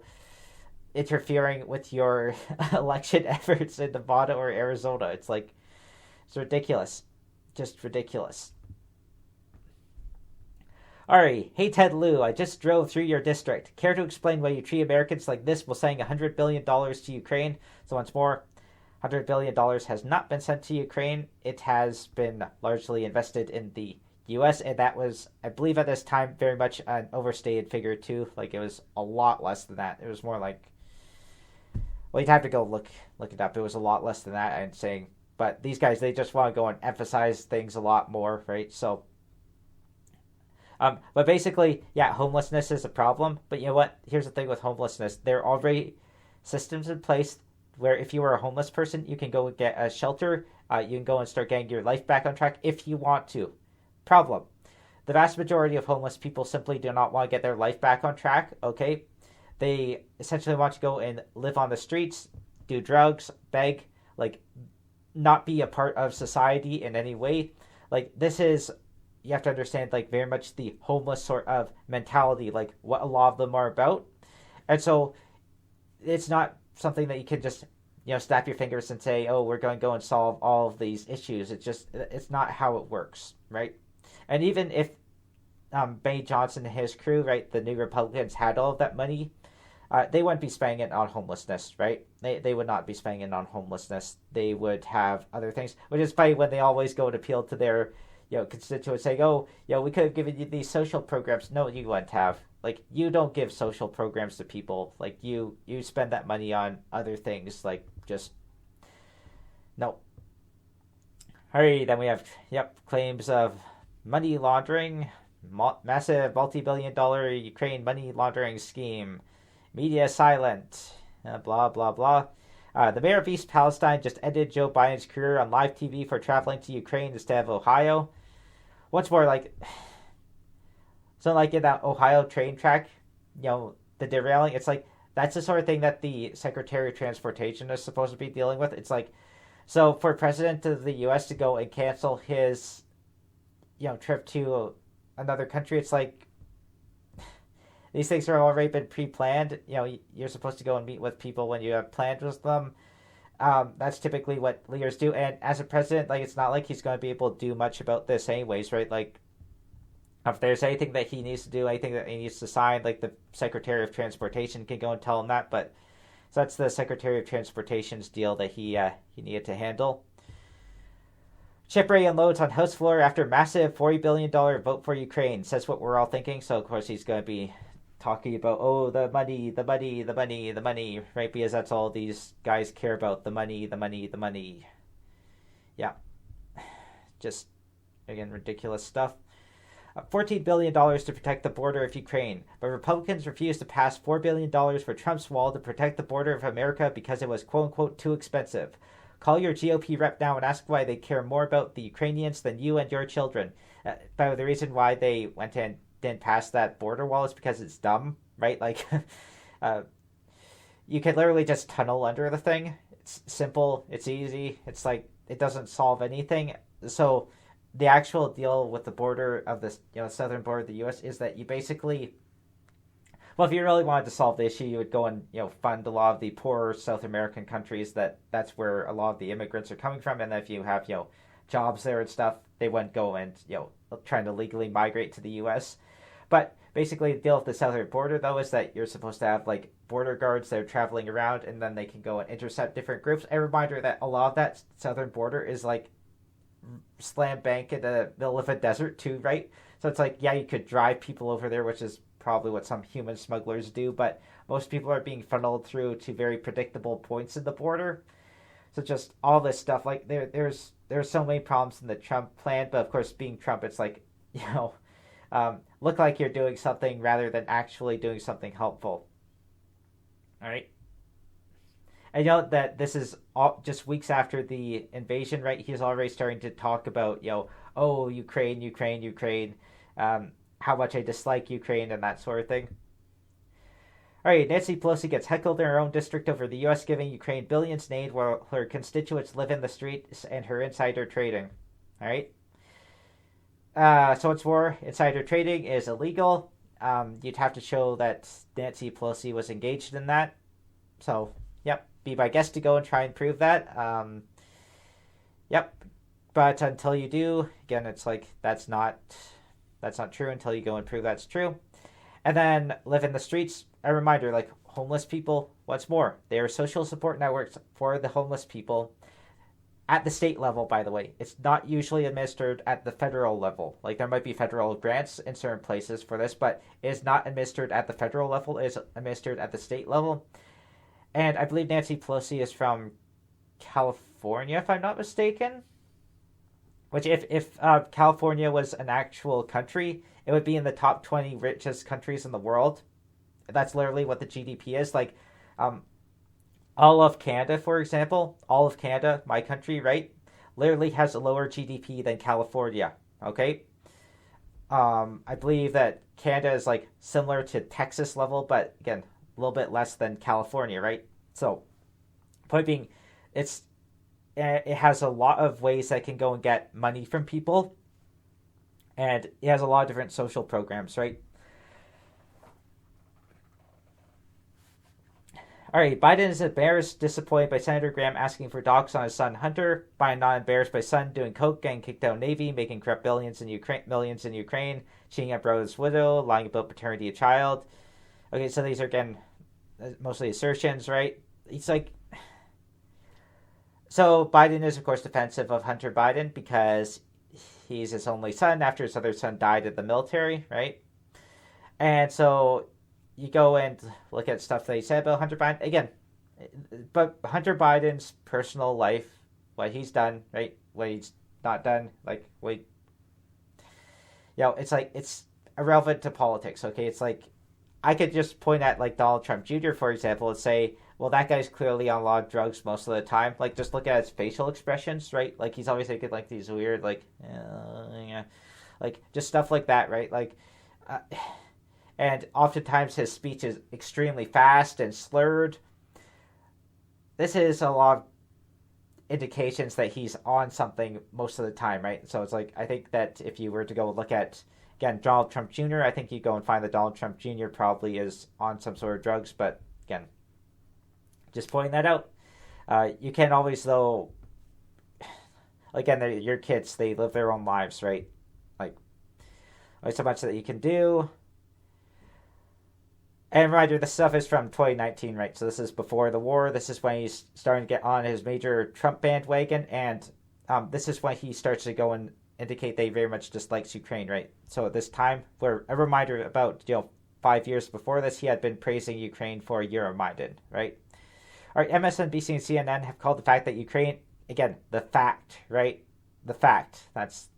interfering with your election efforts in Nevada or Arizona. It's like, it's ridiculous. Just ridiculous. Ari, hey Ted Lieu, I just drove through your district. Care to explain why you treat Americans like this while saying $100 billion to Ukraine? So once more, $100 billion has not been sent to Ukraine. It has been largely invested in the U.S., and that was, I believe at this time, very much an overstated figure too. Like, it was a lot less than that. It was more like, well, you'd have to go look it up. It was a lot less than that, I'm saying. But these guys, they just want to go and emphasize things a lot more, right? So, but basically, yeah, homelessness is a problem. But you know what? Here's the thing with homelessness. There are already systems in place where if you were a homeless person, you can go and get a shelter. You can go and start getting your life back on track if you want to. Problem. The vast majority of homeless people simply do not want to get their life back on track, okay? They essentially want to go and live on the streets, do drugs, beg, like, not be a part of society in any way. Like, this is, you have to understand, like, very much the homeless sort of mentality, like, what a lot of them are about. And so, it's not something that you can just, snap your fingers and say, oh, we're going to go and solve all of these issues. It's not how it works, right? And even if Benny Johnson and his crew, right, the New Republicans had all of that money, they wouldn't be spending it on homelessness, right? They would not be spending it on homelessness. They would have other things, which is funny when they always go and appeal to their, constituents saying, oh, we could have given you these social programs. No, you wouldn't have. Like, you don't give social programs to people. Like, you spend that money on other things. Like, just, no. Hurry, then we have, claims of money laundering, massive multi-billion-dollar Ukraine money laundering scheme, media silent, blah, blah, blah. The mayor of East Palestine just ended Joe Biden's career on live TV for traveling to Ukraine instead of Ohio. Once more, like, so like in that Ohio train track, the derailing, it's like, that's the sort of thing that the Secretary of Transportation is supposed to be dealing with. It's like, so for President of the U.S. to go and cancel his, trip to another country, it's like, these things are already been pre-planned. You're supposed to go and meet with people when you have planned with them. That's typically what leaders do. And as a president, like, it's not like he's going to be able to do much about this anyways, right? Like, if there's anything that he needs to do, anything that he needs to sign, like, the Secretary of Transportation can go and tell him that. But so that's the Secretary of Transportation's deal that he needed to handle. Ship ready unloads on House floor after massive $40 billion vote for Ukraine. Says what we're all thinking. So, of course, he's going to be talking about, oh, the money, the money, the money, the money, right? Because that's all these guys care about, the money, the money, the money. Yeah. Just, again, ridiculous stuff. $14 billion to protect the border of Ukraine, but Republicans refused to pass $4 billion for Trump's wall to protect the border of America because it was quote-unquote too expensive. Call your GOP rep now and ask why they care more about the Ukrainians than you and your children. But the reason why they went and didn't pass that border wall is because it's dumb, right? Like, you can literally just tunnel under the thing. It's simple. It's easy. It's like, it doesn't solve anything. So the actual deal with the border of the southern border of the U.S. is that you basically, well, if you really wanted to solve the issue, you would go and fund a lot of the poorer South American countries that's where a lot of the immigrants are coming from, and if you have jobs there and stuff, they wouldn't go and trying to legally migrate to the U.S. But basically, the deal with the southern border though is that you're supposed to have like border guards that are traveling around, and then they can go and intercept different groups. A reminder that a lot of that southern border is like slam bank in the middle of a desert too, right? So it's like, yeah, you could drive people over there, which is probably what some human smugglers do, but most people are being funneled through to very predictable points in the border. So just all this stuff, like there's so many problems in the Trump plan, but of course, being Trump, it's like, look like you're doing something rather than actually doing something helpful. All right. I know that this is all just weeks after the invasion, right? He's already starting to talk about, oh, Ukraine, how much I dislike Ukraine and that sort of thing. All right, Nancy Pelosi gets heckled in her own district over the U.S. giving Ukraine billions in aid while her constituents live in the streets and her insider trading. All right. So what's more, insider trading is illegal. You'd have to show that Nancy Pelosi was engaged in that. So, yep, be my guest to go and try and prove that. Yep, but until you do, again, it's like that's not true until you go and prove that's true. And then live in the streets. A reminder, like homeless people. What's more, they are social support networks for the homeless people at the state level, by the way. It's not usually administered at the federal level. Like, there might be federal grants in certain places for this, but it is not administered at the federal level. It is administered at the state level. And I believe Nancy Pelosi is from California, if I'm not mistaken. Which, if California was an actual country, it would be in the top 20 richest countries in the world. That's literally what the GDP is. Like, all of Canada, for example, all of Canada, my country, right, literally has a lower GDP than California, okay? I believe that Canada is, like, similar to Texas level, but, again, a little bit less than California, right? So, point being, it has a lot of ways that can go and get money from people, and it has a lot of different social programs, right? All right, Biden is embarrassed, disappointed by Senator Graham asking for docs on his son Hunter. Biden not embarrassed by son doing coke, getting kicked out of Navy, making corrupt millions in Ukraine, cheating at brother's widow, lying about paternity of child. Okay, so these are, again, mostly assertions, right? He's like... So Biden is, of course, defensive of Hunter Biden because he's his only son after his other son died in the military, right? And so you go and look at stuff that he said about Hunter Biden. Again, but Hunter Biden's personal life, what he's done, right? What he's not done, like, it's like, it's irrelevant to politics, okay? It's like, I could just point at, like, Donald Trump Jr., for example, and say, well, that guy's clearly on a lot of drugs most of the time. Like, just look at his facial expressions, right? Like, he's always making, like, these weird, like, yeah. Like, just stuff like that, right? Like, and oftentimes his speech is extremely fast and slurred. This is a lot of indications that he's on something most of the time, right? So it's like, I think that if you were to go look at, again, Donald Trump Jr., I think you go and find that Donald Trump Jr. probably is on some sort of drugs, but again, just pointing that out. You can't always, though, again, your kids, they live their own lives, right? Like, only so much that you can do. And reminder, this stuff is from 2019, right? So this is before the war. This is when he's starting to get on his major Trump bandwagon, and this is when he starts to go and indicate that he very much dislikes Ukraine, right? So at this time, where a reminder about 5 years before this, he had been praising Ukraine for Euromaidan, right? All right, MSNBC and CNN have called the fact that Ukraine, again, the fact, right? The fact.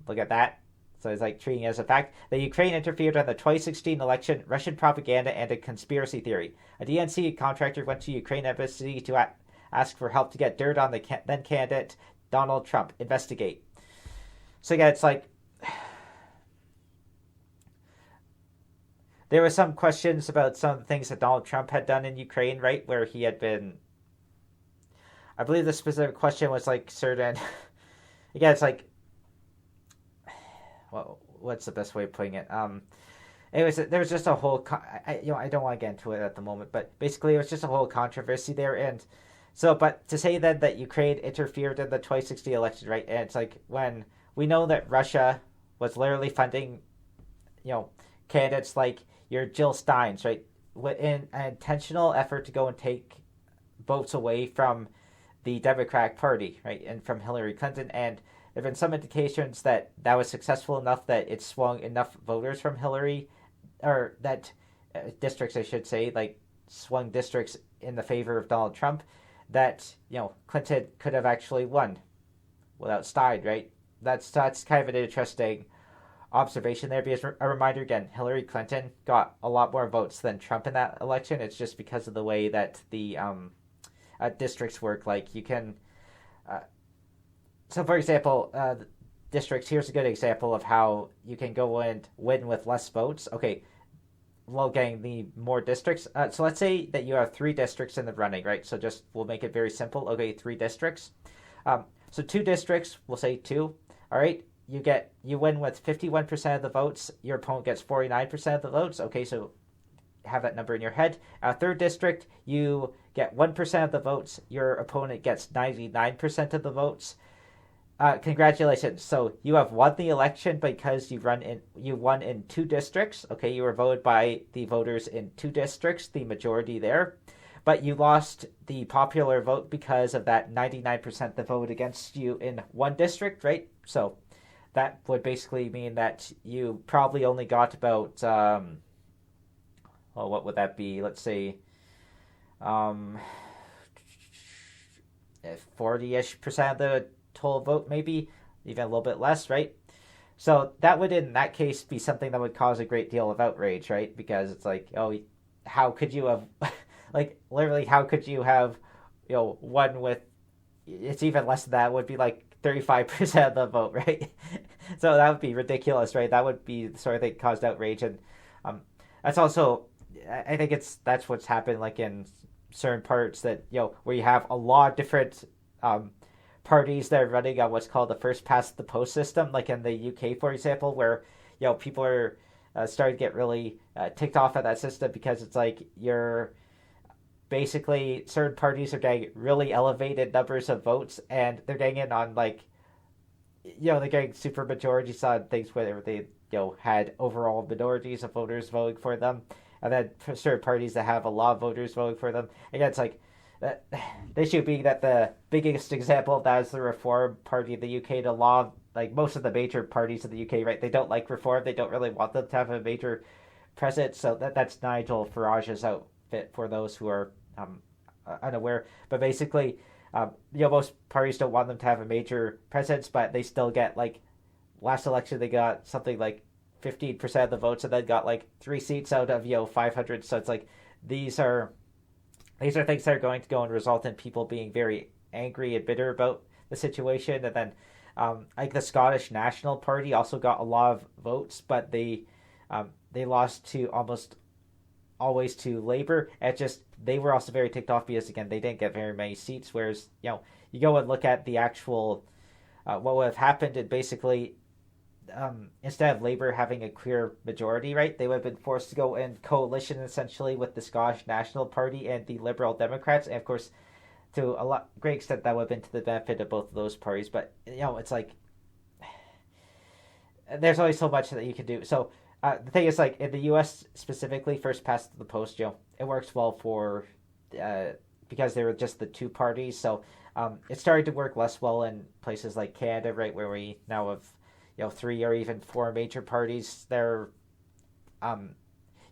Look at that. So it's like treating it as a fact that Ukraine interfered in the 2016 election, Russian propaganda, and a conspiracy theory. A DNC contractor went to Ukraine embassy to ask for help to get dirt on the then candidate Donald Trump. Investigate. So again, it's like there were some questions about some of the things that Donald Trump had done in Ukraine, right? Where he had been, I believe the specific question was like certain, again, it's like, well, what's the best way of putting it? There was just a whole, I don't want to get into it at the moment, but basically it was just a whole controversy there. And so, but to say then that Ukraine interfered in the 2016 election, right? And it's like, when we know that Russia was literally funding, candidates like your Jill Steins, right? In an intentional effort to go and take votes away from the Democratic Party, right? And from Hillary Clinton. And there have been some indications that was successful enough that it swung enough voters from Hillary, or that districts, I should say, like swung districts in the favor of Donald Trump, that, Clinton could have actually won without Stein, right? That's kind of an interesting observation there, because a reminder again, Hillary Clinton got a lot more votes than Trump in that election. It's just because of the way that the districts work. Like, you can... So, for example, districts, here's a good example of how you can go and win with less votes. Okay, while getting the more districts. So let's say that you have 3 districts in the running, right? So we'll make it very simple. Okay, 3 districts. So 2 districts, we'll say 2. All right, you win with 51% of the votes. Your opponent gets 49% of the votes. Okay, so have that number in your head. Third district, you get 1% of the votes. Your opponent gets 99% of the votes. Congratulations. So you have won the election because you won in 2 districts. Okay, you were voted by the voters in 2 districts, the majority there. But you lost the popular vote because of that 99% that voted against you in 1 district, right? So that would basically mean that you probably only got about, what would that be? Let's say 40-ish% of the total vote, maybe even a little bit less, right? So that would, in that case, be something that would cause a great deal of outrage, right? Because it's like, oh, how could you have, like, literally, how could you have, won with, it's even less than that, it would be like 35% of the vote, right? So that would be ridiculous, right? That would be the sort of thing that caused outrage. And that's also, I think that's what's happened, like, in certain parts that, where you have a lot of different parties that are running on what's called the first past the post system, like in the UK, for example, where people are starting to get really ticked off at that system because it's like you're basically certain parties are getting really elevated numbers of votes and they're getting in on like they're getting super majorities on things where they had overall minorities of voters voting for them, and then for certain parties that have a lot of voters voting for them. Again, it's like the issue being that the biggest example of that is the Reform Party of the UK. The law, like most of the major parties of the UK, right? They don't like reform. They don't really want them to have a major presence. So that's Nigel Farage's outfit for those who are unaware. But basically, most parties don't want them to have a major presence, but they still get, like, last election they got something like 15% of the votes, and then got like 3 seats out of 500. So it's like these are things that are going to go and result in people being very angry and bitter about the situation. And then like the Scottish National Party also got a lot of votes, but they lost to almost always to Labour. And they were also very ticked off because, again, they didn't get very many seats. Whereas you go and look at the actual what would have happened, and basically instead of Labour having a clear majority, right, they would have been forced to go in coalition essentially with the Scottish National Party and the Liberal Democrats. And of course, to a great extent, that would have been to the benefit of both of those parties. But it's like there's only so much that you can do. So the thing is, like, in the U.S. specifically, first past the post, it works well for because they were just the 2 parties. So it started to work less well in places like Canada, right, where we now have 3 or even 4 major parties there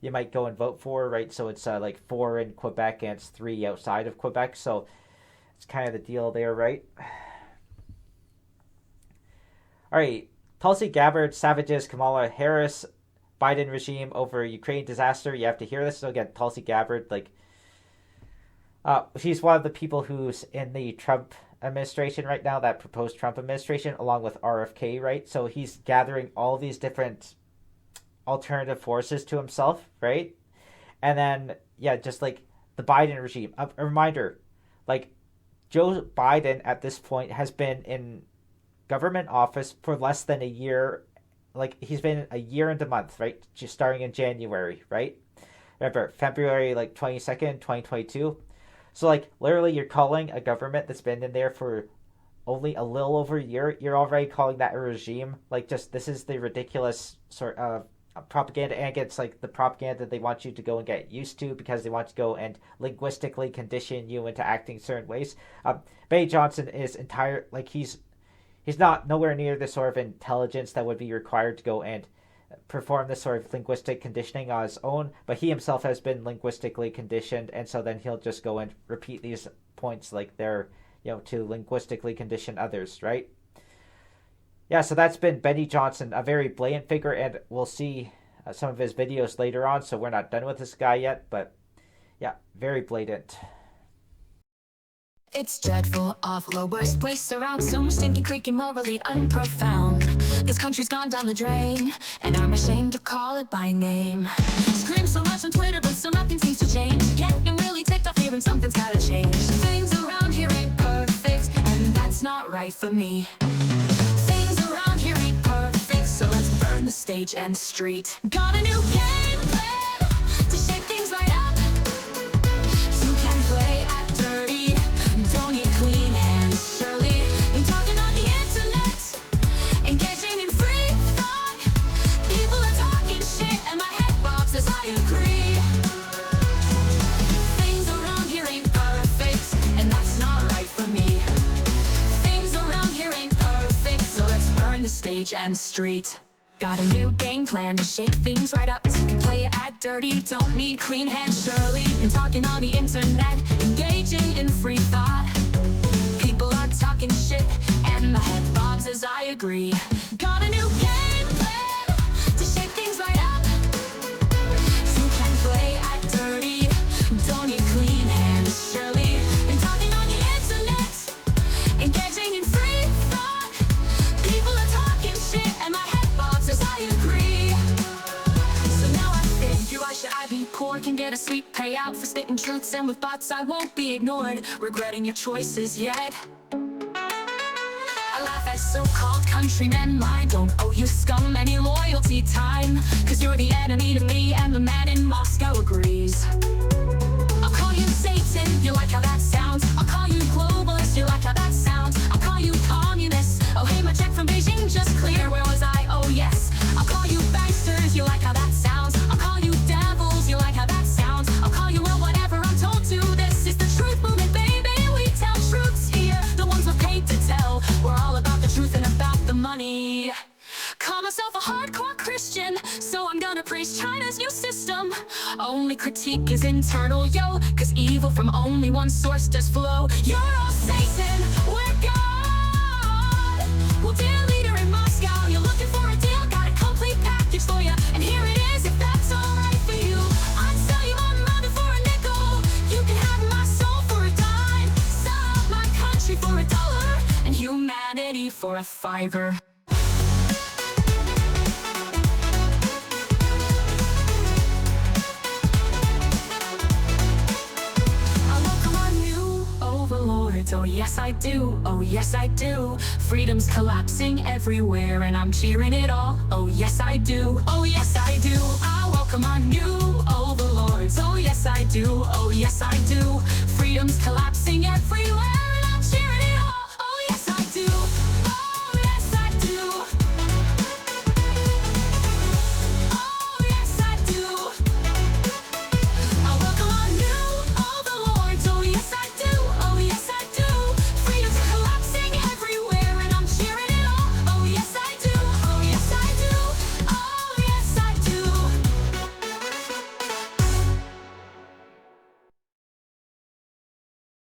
you might go and vote for, right? So it's like 4 in Quebec and it's 3 outside of Quebec. So it's kind of the deal there, right? All right, Tulsi Gabbard savages Kamala Harris Biden regime over Ukraine disaster. You have to hear this. So again, Tulsi Gabbard, like, she's one of the people who's in the Trump administration right now, that proposed Trump administration, along with RFK, right? So he's gathering all these different alternative forces to himself, right? And then, just like the Biden regime. A reminder, like, Joe Biden at this point has been in government office for less than a year. Like, he's been a year and a month, right? Just starting in January, right? Remember, February, like, 22nd, 2022. So, like, literally, you're calling a government that's been in there for only a little over a year, you're already calling that a regime. Like, just, this is the ridiculous sort of propaganda, and it's like the propaganda they want you to go and get used to because they want to go and linguistically condition you into acting certain ways. Benny Johnson is he's not nowhere near the sort of intelligence that would be required to go and perform this sort of linguistic conditioning on his own, but he himself has been linguistically conditioned, and so then he'll just go and repeat these points like they're, to linguistically condition others, right? Yeah, so that's been Benny Johnson, a very blatant figure, and we'll see some of his videos later on, so we're not done with this guy yet, but yeah, very blatant. It's dreadful, awful, worst place around. So stinking, creaky, morally unprofound. This country's gone down the drain, and I'm ashamed to call it by name. Scream so much on Twitter, but still nothing seems to change. Getting really ticked off hearing something's gotta change. Things around here ain't perfect, and that's not right for me. Things around here ain't perfect, so let's burn the stage and street. Got a new game plan to shake things stage and street. Got a new game plan to shake things right up. Play it at dirty, don't need clean hands. Surely been talking on the internet, engaging in free thought. People are talking shit, and the head bobs as I agree. Got a new game plan to shake things right up. You can play at dirty, don't need clean hands. Surely been talking on the internet, engaging in free thought. People are talking shit, and my head bobs as I agree. So now I think you, why should I be poor? Can get a sweet payout for spitting truths, and with thoughts I won't be ignored. Regretting your choices yet? I laugh at so-called countrymen. I don't owe you scum any loyalty time, cause you're the enemy to me, and the man in Moscow agrees. I'll call you Satan, you like how that sounds. I'll call you globalist, you like how that sounds. I'll call you communist. Oh hey, my check from Beijing just clear, where was I? Oh yes. I'll call you banksters, you like how that sounds. I'll call you devils, you like how that sounds. I'll call you well, whatever I'm told to. This is the truth movement, baby. We tell truths here, the ones we're paid to tell. We're all about the truth and about the money. Call myself a hardcore Christian, so I'm gonna praise China's new system. Only critique is internal, yo, cause evil from only one source does flow. You're all Satan, we're God. Well, dear leader in Moscow, you're looking for a deal, got a complete package for you, and here it is, if that's alright for you. I'd sell you my mother for a nickel. You can have my soul for a dime. Sell my country for $1, and humanity for a $5. Oh yes I do, oh yes I do. Freedom's collapsing everywhere, and I'm cheering it all. Oh yes I do, oh yes I do. I welcome our new overlords. Oh yes I do, oh yes I do. Freedom's collapsing everywhere.